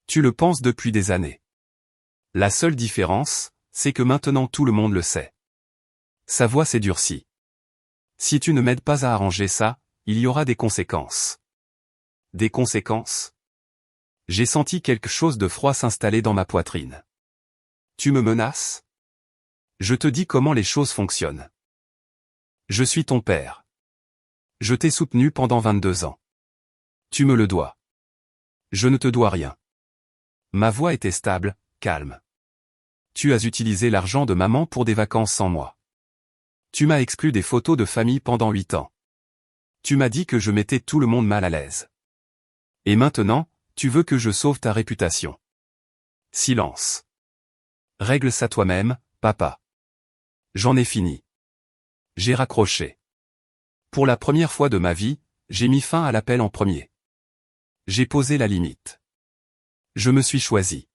Tu le penses depuis des années. La seule différence, c'est que maintenant tout le monde le sait. Sa voix s'est durcie. Si tu ne m'aides pas à arranger ça, il y aura des conséquences. Des conséquences? J'ai senti quelque chose de froid s'installer dans ma poitrine. Tu me menaces? Je te dis comment les choses fonctionnent. Je suis ton père. Je t'ai soutenu pendant 22 ans. Tu me le dois. Je ne te dois rien. Ma voix était stable, calme. Tu as utilisé l'argent de maman pour des vacances sans moi. Tu m'as exclu des photos de famille pendant 8 ans. Tu m'as dit que je mettais tout le monde mal à l'aise. Et maintenant, tu veux que je sauve ta réputation. Silence. Règle ça toi-même, papa. J'en ai fini. J'ai raccroché. Pour la première fois de ma vie, j'ai mis fin à l'appel en premier. J'ai posé la limite. Je me suis choisi.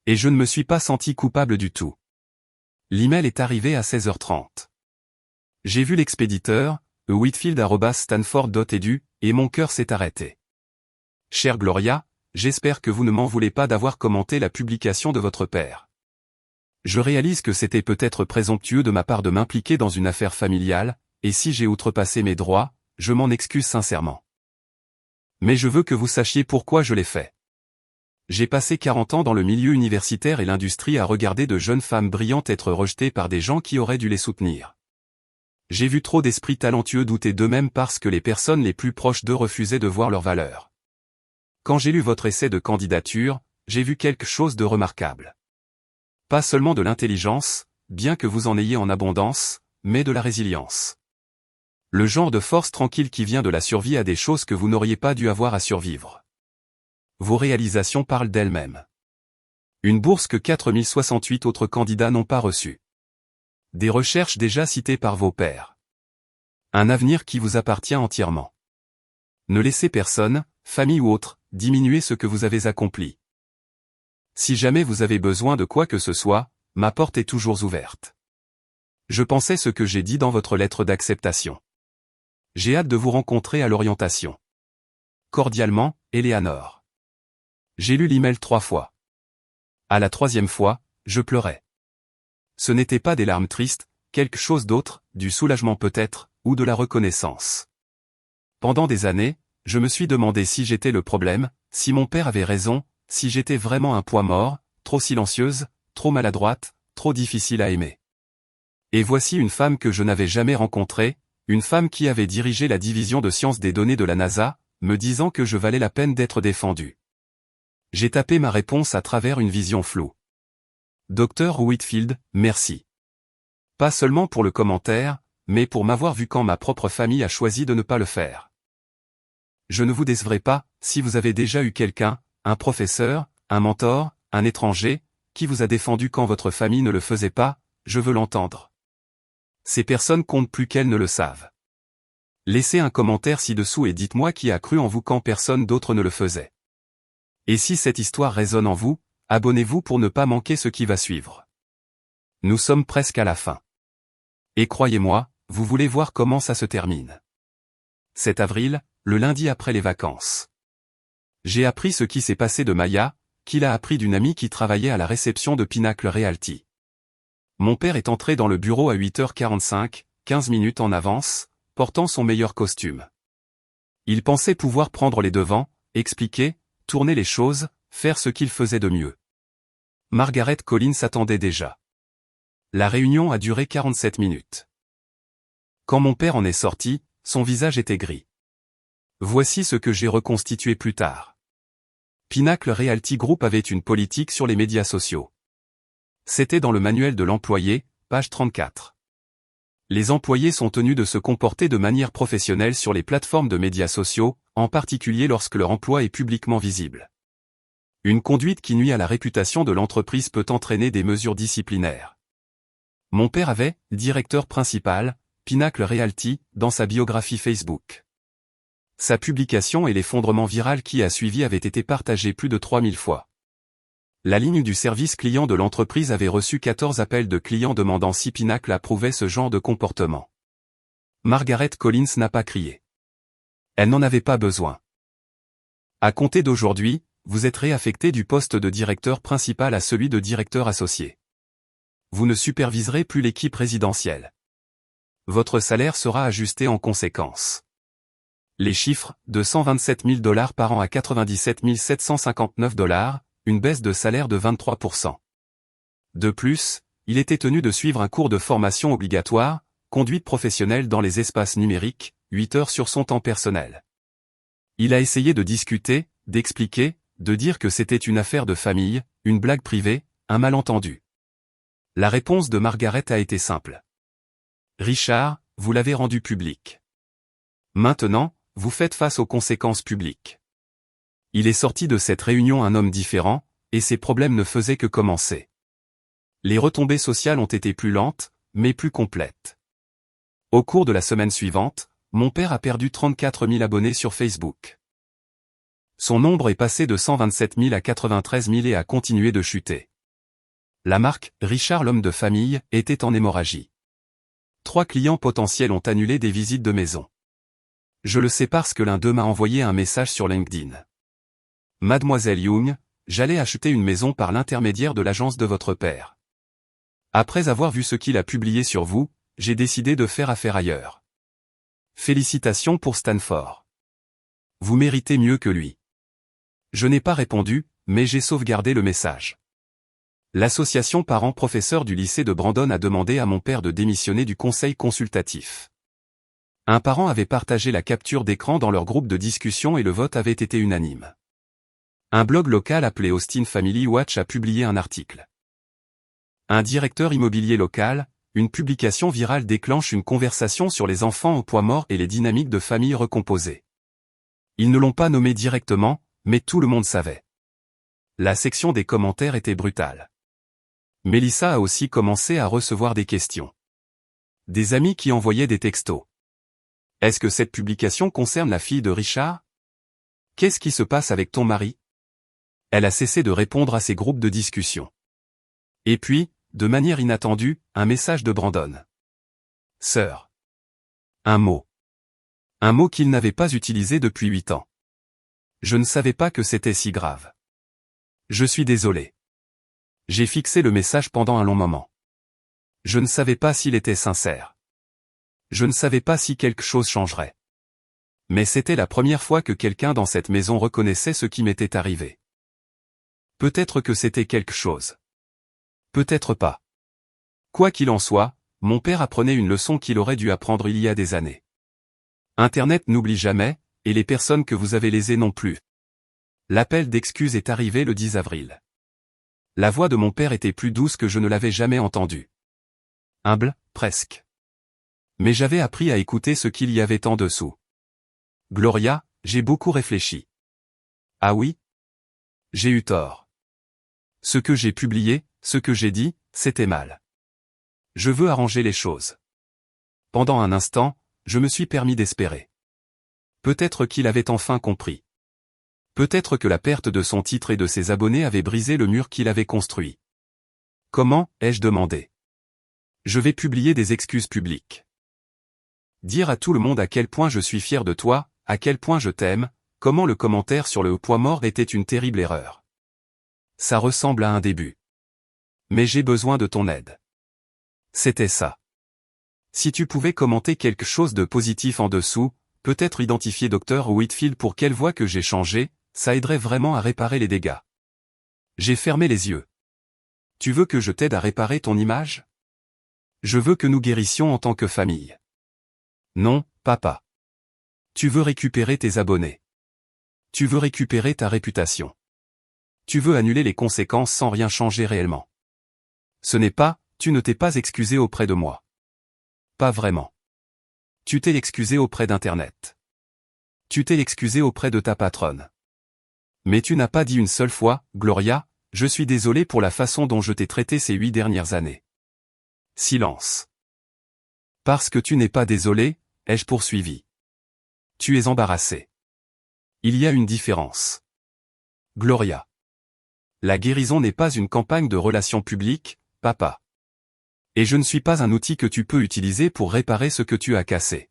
Et je ne me suis pas senti coupable du tout. L'email est arrivé à 16h30. J'ai vu l'expéditeur, whitfield@stanford.edu, et mon cœur s'est arrêté. Chère Gloria, j'espère que vous ne m'en voulez pas d'avoir commenté la publication de votre père. Je réalise que c'était peut-être présomptueux de ma part de m'impliquer dans une affaire familiale, et si j'ai outrepassé mes droits, je m'en excuse sincèrement. Mais je veux que vous sachiez pourquoi je l'ai fait. J'ai passé 40 ans dans le milieu universitaire et l'industrie à regarder de jeunes femmes brillantes être rejetées par des gens qui auraient dû les soutenir. J'ai vu trop d'esprits talentueux douter d'eux-mêmes parce que les personnes les plus proches d'eux refusaient de voir leur valeur. Quand j'ai lu votre essai de candidature, j'ai vu quelque chose de remarquable. Pas seulement de l'intelligence, bien que vous en ayez en abondance, mais de la résilience. Le genre de force tranquille qui vient de la survie à des choses que vous n'auriez pas dû avoir à survivre. Vos réalisations parlent d'elles-mêmes. Une bourse que 4068 autres candidats n'ont pas reçue. Des recherches déjà citées par vos pairs. Un avenir qui vous appartient entièrement. Ne laissez personne, famille ou autre, diminuer ce que vous avez accompli. Si jamais vous avez besoin de quoi que ce soit, ma porte est toujours ouverte. Je pensais ce que j'ai dit dans votre lettre d'acceptation. J'ai hâte de vous rencontrer à l'orientation. Cordialement, Eleanor. J'ai lu l'email 3 fois. À la 3e fois, je pleurais. Ce n'était pas des larmes tristes, quelque chose d'autre, du soulagement peut-être, ou de la reconnaissance. Pendant des années, je me suis demandé si j'étais le problème, si mon père avait raison, si j'étais vraiment un poids mort, trop silencieuse, trop maladroite, trop difficile à aimer. Et voici une femme que je n'avais jamais rencontrée, une femme qui avait dirigé la division de sciences des données de la NASA, me disant que je valais la peine d'être défendu. J'ai tapé ma réponse à travers une vision floue. Dr Whitfield, merci. Pas seulement pour le commentaire, mais pour m'avoir vu quand ma propre famille a choisi de ne pas le faire. Je ne vous décevrai pas, si vous avez déjà eu quelqu'un, un professeur, un mentor, un étranger, qui vous a défendu quand votre famille ne le faisait pas, je veux l'entendre. Ces personnes comptent plus qu'elles ne le savent. Laissez un commentaire ci-dessous et dites-moi qui a cru en vous quand personne d'autre ne le faisait. Et si cette histoire résonne en vous, abonnez-vous pour ne pas manquer ce qui va suivre. Nous sommes presque à la fin. Et croyez-moi, vous voulez voir comment ça se termine. 7 avril, le lundi après les vacances. J'ai appris ce qui s'est passé de Maya, qu'il a appris d'une amie qui travaillait à la réception de Pinnacle Realty. Mon père est entré dans le bureau à 8h45, 15 minutes en avance, portant son meilleur costume. Il pensait pouvoir prendre les devants, expliquer, tourner les choses, faire ce qu'il faisait de mieux. Margaret Collins attendait déjà. La réunion a duré 47 minutes. Quand mon père en est sorti, son visage était gris. Voici ce que j'ai reconstitué plus tard. Pinnacle Realty Group avait une politique sur les médias sociaux. C'était dans le manuel de l'employé, page 34. Les employés sont tenus de se comporter de manière professionnelle sur les plateformes de médias sociaux, en particulier lorsque leur emploi est publiquement visible. Une conduite qui nuit à la réputation de l'entreprise peut entraîner des mesures disciplinaires. Mon père avait, directeur principal, Pinnacle Realty, dans sa biographie Facebook. Sa publication et l'effondrement viral qui a suivi avaient été partagés plus de 3000 fois. La ligne du service client de l'entreprise avait reçu 14 appels de clients demandant si Pinnacle approuvait ce genre de comportement. Margaret Collins n'a pas crié. Elle n'en avait pas besoin. À compter d'aujourd'hui, vous êtes réaffecté du poste de directeur principal à celui de directeur associé. Vous ne superviserez plus l'équipe résidentielle. Votre salaire sera ajusté en conséquence. Les chiffres, de $127 000 par an à $97 759, une baisse de salaire de 23%. De plus, il était tenu de suivre un cours de formation obligatoire, conduite professionnelle dans les espaces numériques, 8 heures sur son temps personnel. Il a essayé de discuter, d'expliquer, de dire que c'était une affaire de famille, une blague privée, un malentendu. La réponse de Margaret a été simple. Richard, vous l'avez rendu public. Maintenant, vous faites face aux conséquences publiques. Il est sorti de cette réunion un homme différent, et ses problèmes ne faisaient que commencer. Les retombées sociales ont été plus lentes, mais plus complètes. Au cours de la semaine suivante, mon père a perdu 34 000 abonnés sur Facebook. Son nombre est passé de 127 000 à 93 000 et a continué de chuter. La marque, Richard l'homme de famille, était en hémorragie. 3 clients potentiels ont annulé des visites de maison. Je le sais parce que l'un d'eux m'a envoyé un message sur LinkedIn. Mademoiselle Young, j'allais acheter une maison par l'intermédiaire de l'agence de votre père. Après avoir vu ce qu'il a publié sur vous, j'ai décidé de faire affaire ailleurs. Félicitations pour Stanford. Vous méritez mieux que lui. Je n'ai pas répondu, mais j'ai sauvegardé le message. L'association parents-professeurs du lycée de Brandon a demandé à mon père de démissionner du conseil consultatif. Un parent avait partagé la capture d'écran dans leur groupe de discussion et le vote avait été unanime. Un blog local appelé Austin Family Watch a publié un article. Un directeur immobilier local, une publication virale déclenche une conversation sur les enfants au poids mort et les dynamiques de famille recomposées. Ils ne l'ont pas nommé directement, mais tout le monde savait. La section des commentaires était brutale. Mélissa a aussi commencé à recevoir des questions. Des amis qui envoyaient des textos. Est-ce que cette publication concerne la fille de Richard? Qu'est-ce qui se passe avec ton mari? Elle a cessé de répondre à ces groupes de discussion. Et puis, de manière inattendue, un message de Brandon. Sœur. Un mot. Un mot qu'il n'avait pas utilisé depuis 8 ans. Je ne savais pas que c'était si grave. Je suis désolé. J'ai fixé le message pendant un long moment. Je ne savais pas s'il était sincère. Je ne savais pas si quelque chose changerait. Mais c'était la première fois que quelqu'un dans cette maison reconnaissait ce qui m'était arrivé. Peut-être que c'était quelque chose. Peut-être pas. Quoi qu'il en soit, mon père apprenait une leçon qu'il aurait dû apprendre il y a des années. Internet n'oublie jamais, et les personnes que vous avez lésées non plus. L'appel d'excuses est arrivé le 10 avril. La voix de mon père était plus douce que je ne l'avais jamais entendue. Humble, presque. Mais j'avais appris à écouter ce qu'il y avait en dessous. Gloria, j'ai beaucoup réfléchi. Ah oui? J'ai eu tort. Ce que j'ai publié, ce que j'ai dit, c'était mal. Je veux arranger les choses. Pendant un instant, je me suis permis d'espérer. Peut-être qu'il avait enfin compris. Peut-être que la perte de son titre et de ses abonnés avait brisé le mur qu'il avait construit. Comment, ai-je demandé. Je vais publier des excuses publiques. Dire à tout le monde à quel point je suis fier de toi, à quel point je t'aime, comment le commentaire sur le poids mort était une terrible erreur. Ça ressemble à un début. Mais j'ai besoin de ton aide. C'était ça. Si tu pouvais commenter quelque chose de positif en dessous, peut-être identifier Dr. Whitfield pour quelle voie que j'ai changé, ça aiderait vraiment à réparer les dégâts. J'ai fermé les yeux. Tu veux que je t'aide à réparer ton image? Je veux que nous guérissions en tant que famille. Non, papa. Tu veux récupérer tes abonnés. Tu veux récupérer ta réputation. Tu veux annuler les conséquences sans rien changer réellement. Ce n'est pas, tu ne t'es pas excusé auprès de moi. Pas vraiment. Tu t'es excusé auprès d'Internet. Tu t'es excusé auprès de ta patronne. Mais tu n'as pas dit une seule fois, Gloria, je suis désolé pour la façon dont je t'ai traité ces 8 dernières années. Silence. Parce que tu n'es pas désolé, ai-je poursuivi. Tu es embarrassé. Il y a une différence. Gloria. La guérison n'est pas une campagne de relations publiques, papa. Et je ne suis pas un outil que tu peux utiliser pour réparer ce que tu as cassé.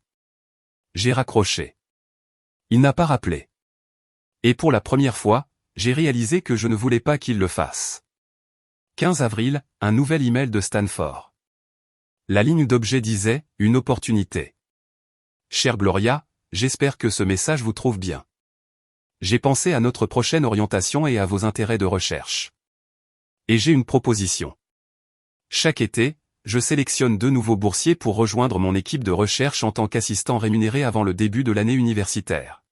J'ai raccroché. Il n'a pas rappelé. Et pour la première fois, j'ai réalisé que je ne voulais pas qu'il le fasse. 15 avril, un nouvel email de Stanford. La ligne d'objet disait « Une opportunité ». Chère Gloria, j'espère que ce message vous trouve bien. J'ai pensé à notre prochaine orientation et à vos intérêts de recherche. Et j'ai une proposition. Chaque été, je sélectionne 2 nouveaux boursiers pour rejoindre mon équipe de recherche en tant qu'assistant rémunéré avant le début de l'année universitaire.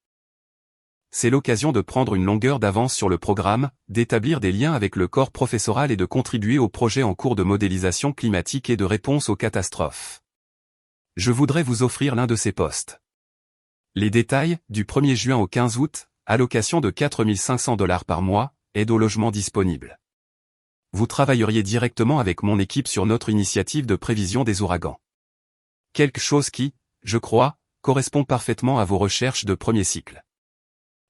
C'est l'occasion de prendre une longueur d'avance sur le programme, d'établir des liens avec le corps professoral et de contribuer au projet en cours de modélisation climatique et de réponse aux catastrophes. Je voudrais vous offrir l'un de ces postes. Les détails, du 1er juin au 15 août, allocation de $4 500 par mois, aide au logement disponible. Vous travailleriez directement avec mon équipe sur notre initiative de prévision des ouragans. Quelque chose qui, je crois, correspond parfaitement à vos recherches de premier cycle.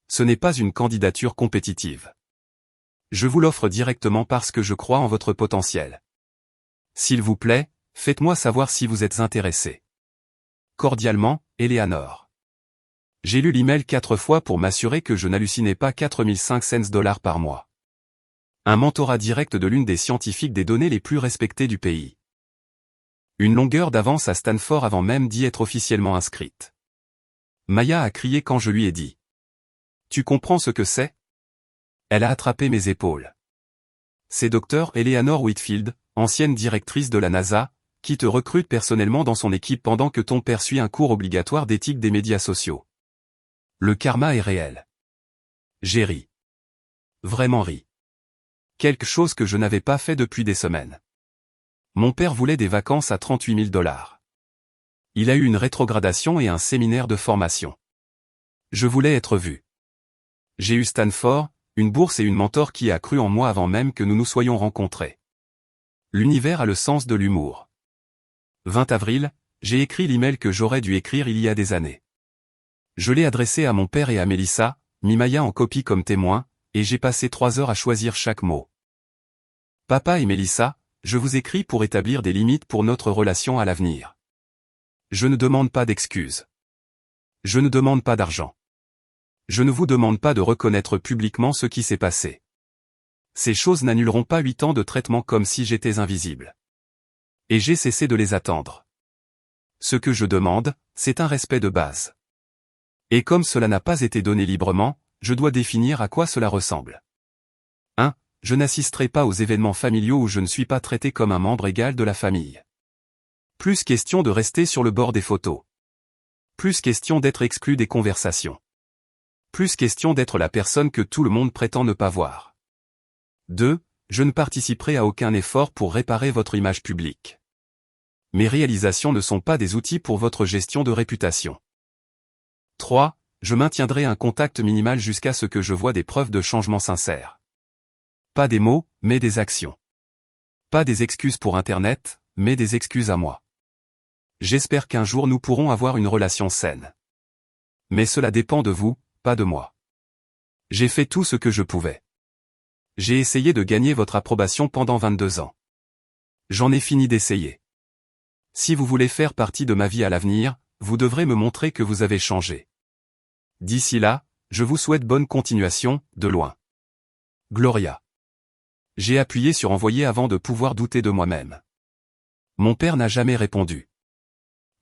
Ce n'est pas une candidature compétitive. Je vous l'offre directement parce que je crois en votre potentiel. S'il vous plaît, faites-moi savoir si vous êtes intéressé. Cordialement, Eleanor. J'ai lu l'email 4 fois pour m'assurer que je n'hallucinais pas $4 500 par mois. Un mentorat direct de l'une des scientifiques des données les plus respectées du pays. Une longueur d'avance à Stanford avant même d'y être officiellement inscrite. Maya a crié quand je lui ai dit. Tu comprends ce que c'est? Elle a attrapé mes épaules. C'est Dr. Eleanor Whitfield, ancienne directrice de la NASA, qui te recrute personnellement dans son équipe pendant que ton père suit un cours obligatoire d'éthique des médias sociaux. Le karma est réel. J'ai ri. Vraiment ri. Quelque chose que je n'avais pas fait depuis des semaines. Mon père voulait des vacances à $38 000. Il a eu une rétrogradation et un séminaire de formation. Je voulais être vu. J'ai eu Stanford, une bourse et une mentor qui a cru en moi avant même que nous nous soyons rencontrés. L'univers a le sens de l'humour. 20 avril, j'ai écrit l'email que j'aurais dû écrire il y a des années. Je l'ai adressé à mon père et à Melissa, mis Maya en copie comme témoin, et j'ai passé 3 heures à choisir chaque mot. Papa et Melissa, je vous écris pour établir des limites pour notre relation à l'avenir. Je ne demande pas d'excuses. Je ne demande pas d'argent. Je ne vous demande pas de reconnaître publiquement ce qui s'est passé. Ces choses n'annuleront pas 8 ans de traitement comme si j'étais invisible. Et j'ai cessé de les attendre. Ce que je demande, c'est un respect de base. Et comme cela n'a pas été donné librement, je dois définir à quoi cela ressemble. 1. Je n'assisterai pas aux événements familiaux où je ne suis pas traité comme un membre égal de la famille. Plus question de rester sur le bord des photos. Plus question d'être exclu des conversations. Plus question d'être la personne que tout le monde prétend ne pas voir. 2. Je ne participerai à aucun effort pour réparer votre image publique. Mes réalisations ne sont pas des outils pour votre gestion de réputation. 3. Je maintiendrai un contact minimal jusqu'à ce que je voie des preuves de changement sincère. Pas des mots, mais des actions. Pas des excuses pour Internet, mais des excuses à moi. J'espère qu'un jour nous pourrons avoir une relation saine. Mais cela dépend de vous, pas de moi. J'ai fait tout ce que je pouvais. J'ai essayé de gagner votre approbation pendant 22 ans. J'en ai fini d'essayer. Si vous voulez faire partie de ma vie à l'avenir, vous devrez me montrer que vous avez changé. D'ici là, je vous souhaite bonne continuation, de loin. Gloria. J'ai appuyé sur envoyer avant de pouvoir douter de moi-même. Mon père n'a jamais répondu.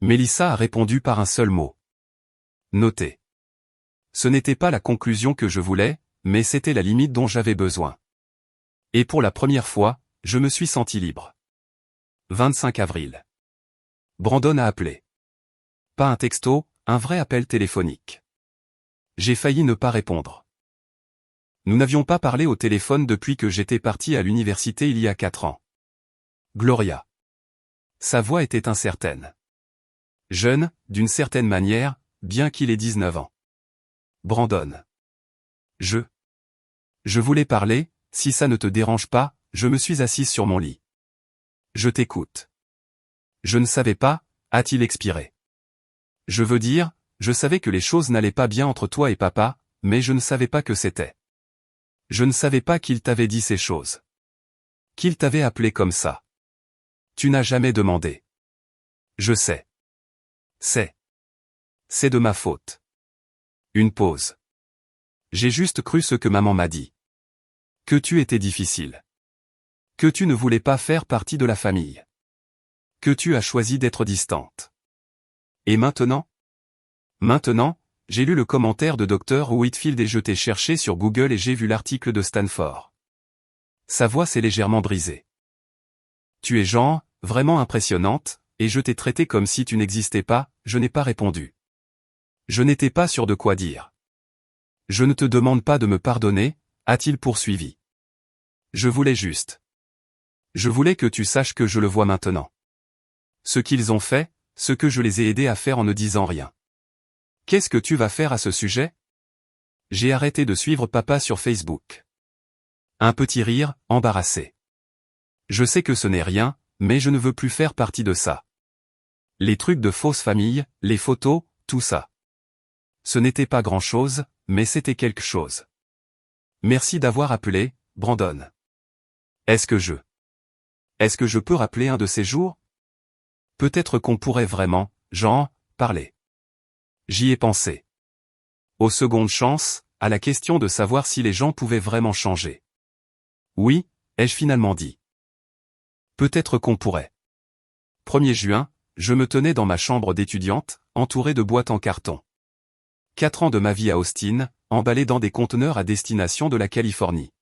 Melissa a répondu par un seul mot. Notez. Ce n'était pas la conclusion que je voulais, mais c'était la limite dont j'avais besoin. Et pour la première fois, je me suis senti libre. 25 avril. Brandon a appelé. Pas un texto, un vrai appel téléphonique. J'ai failli ne pas répondre. Nous n'avions pas parlé au téléphone depuis que j'étais parti à l'université il y a 4 ans. Gloria. Sa voix était incertaine. Jeune, d'une certaine manière, bien qu'il ait 19 ans. Brandon. Je voulais parler, si ça ne te dérange pas, je me suis assise sur mon lit. Je t'écoute. Je ne savais pas, a-t-il expiré. Je veux dire, je savais que les choses n'allaient pas bien entre toi et papa, mais je ne savais pas que c'était. Je ne savais pas qu'il t'avait dit ces choses. Qu'il t'avait appelé comme ça. Tu n'as jamais demandé. Je sais. C'est de ma faute. Une pause. J'ai juste cru ce que maman m'a dit. Que tu étais difficile. Que tu ne voulais pas faire partie de la famille. Que tu as choisi d'être distante. Et maintenant? Maintenant, j'ai lu le commentaire de Dr. Whitfield et je t'ai cherché sur Google et j'ai vu l'article de Stanford. Sa voix s'est légèrement brisée. Tu es genre, vraiment impressionnante, et je t'ai traité comme si tu n'existais pas, je n'ai pas répondu. Je n'étais pas sûr de quoi dire. Je ne te demande pas de me pardonner, a-t-il poursuivi. Je voulais juste. Je voulais que tu saches que je le vois maintenant. Ce qu'ils ont fait, ce que je les ai aidés à faire en ne disant rien. Qu'est-ce que tu vas faire à ce sujet? J'ai arrêté de suivre papa sur Facebook. Un petit rire, embarrassé. Je sais que ce n'est rien, mais je ne veux plus faire partie de ça. Les trucs de fausse famille, les photos, tout ça. Ce n'était pas grand-chose, mais c'était quelque chose. Merci d'avoir appelé, Brandon. Est-ce que je peux rappeler un de ces jours? Peut-être qu'on pourrait vraiment, genre, parler. J'y ai pensé. Aux secondes chances, à la question de savoir si les gens pouvaient vraiment changer. Oui, ai-je finalement dit. Peut-être qu'on pourrait. 1er juin, je me tenais dans ma chambre d'étudiante, entouré de boîtes en carton. 4 ans de ma vie à Austin, emballé dans des conteneurs à destination de la Californie.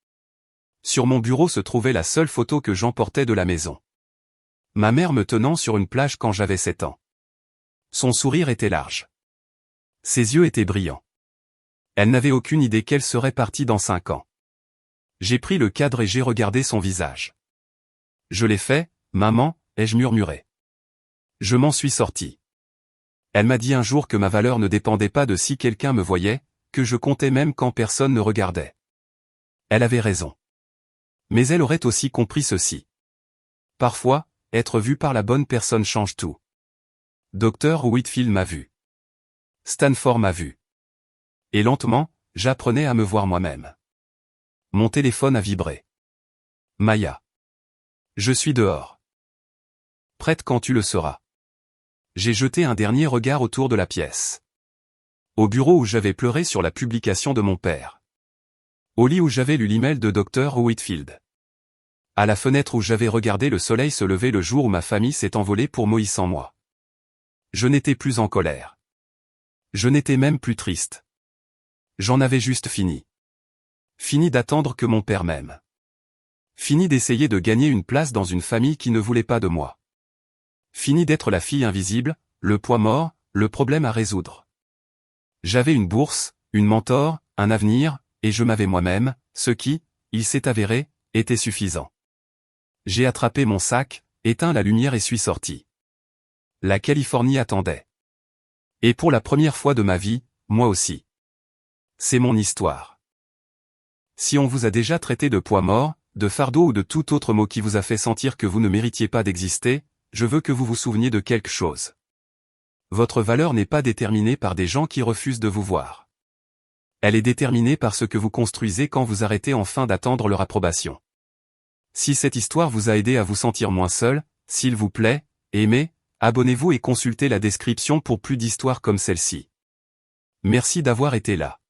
Sur mon bureau se trouvait la seule photo que j'emportais de la maison. Ma mère me tenant sur une plage quand j'avais 7 ans. Son sourire était large. Ses yeux étaient brillants. Elle n'avait aucune idée qu'elle serait partie dans 5 ans. J'ai pris le cadre et j'ai regardé son visage. Je l'ai fait, maman, ai-je murmuré. Je m'en suis sorti. Elle m'a dit un jour que ma valeur ne dépendait pas de si quelqu'un me voyait, que je comptais même quand personne ne regardait. Elle avait raison. Mais elle aurait aussi compris ceci. Parfois, être vu par la bonne personne change tout. Dr. Whitfield m'a vu. Stanford m'a vu. Et lentement, j'apprenais à me voir moi-même. Mon téléphone a vibré. Maya. Je suis dehors. Prête quand tu le seras. J'ai jeté un dernier regard autour de la pièce. Au bureau où j'avais pleuré sur la publication de mon père. Au lit où j'avais lu l'email de Dr. Whitfield. À la fenêtre où j'avais regardé le soleil se lever le jour où ma famille s'est envolée pour Moïse sans moi. Je n'étais plus en colère. Je n'étais même plus triste. J'en avais juste fini. Fini d'attendre que mon père m'aime. Fini d'essayer de gagner une place dans une famille qui ne voulait pas de moi. Fini d'être la fille invisible, le poids mort, le problème à résoudre. J'avais une bourse, une mentor, un avenir, et je m'avais moi-même, ce qui, il s'est avéré, était suffisant. J'ai attrapé mon sac, éteint la lumière et suis sorti. La Californie attendait. Et pour la première fois de ma vie, moi aussi. C'est mon histoire. Si on vous a déjà traité de poids mort, de fardeau ou de tout autre mot qui vous a fait sentir que vous ne méritiez pas d'exister, je veux que vous vous souveniez de quelque chose. Votre valeur n'est pas déterminée par des gens qui refusent de vous voir. Elle est déterminée par ce que vous construisez quand vous arrêtez enfin d'attendre leur approbation. Si cette histoire vous a aidé à vous sentir moins seul, s'il vous plaît, aimez, abonnez-vous et consultez la description pour plus d'histoires comme celle-ci. Merci d'avoir été là.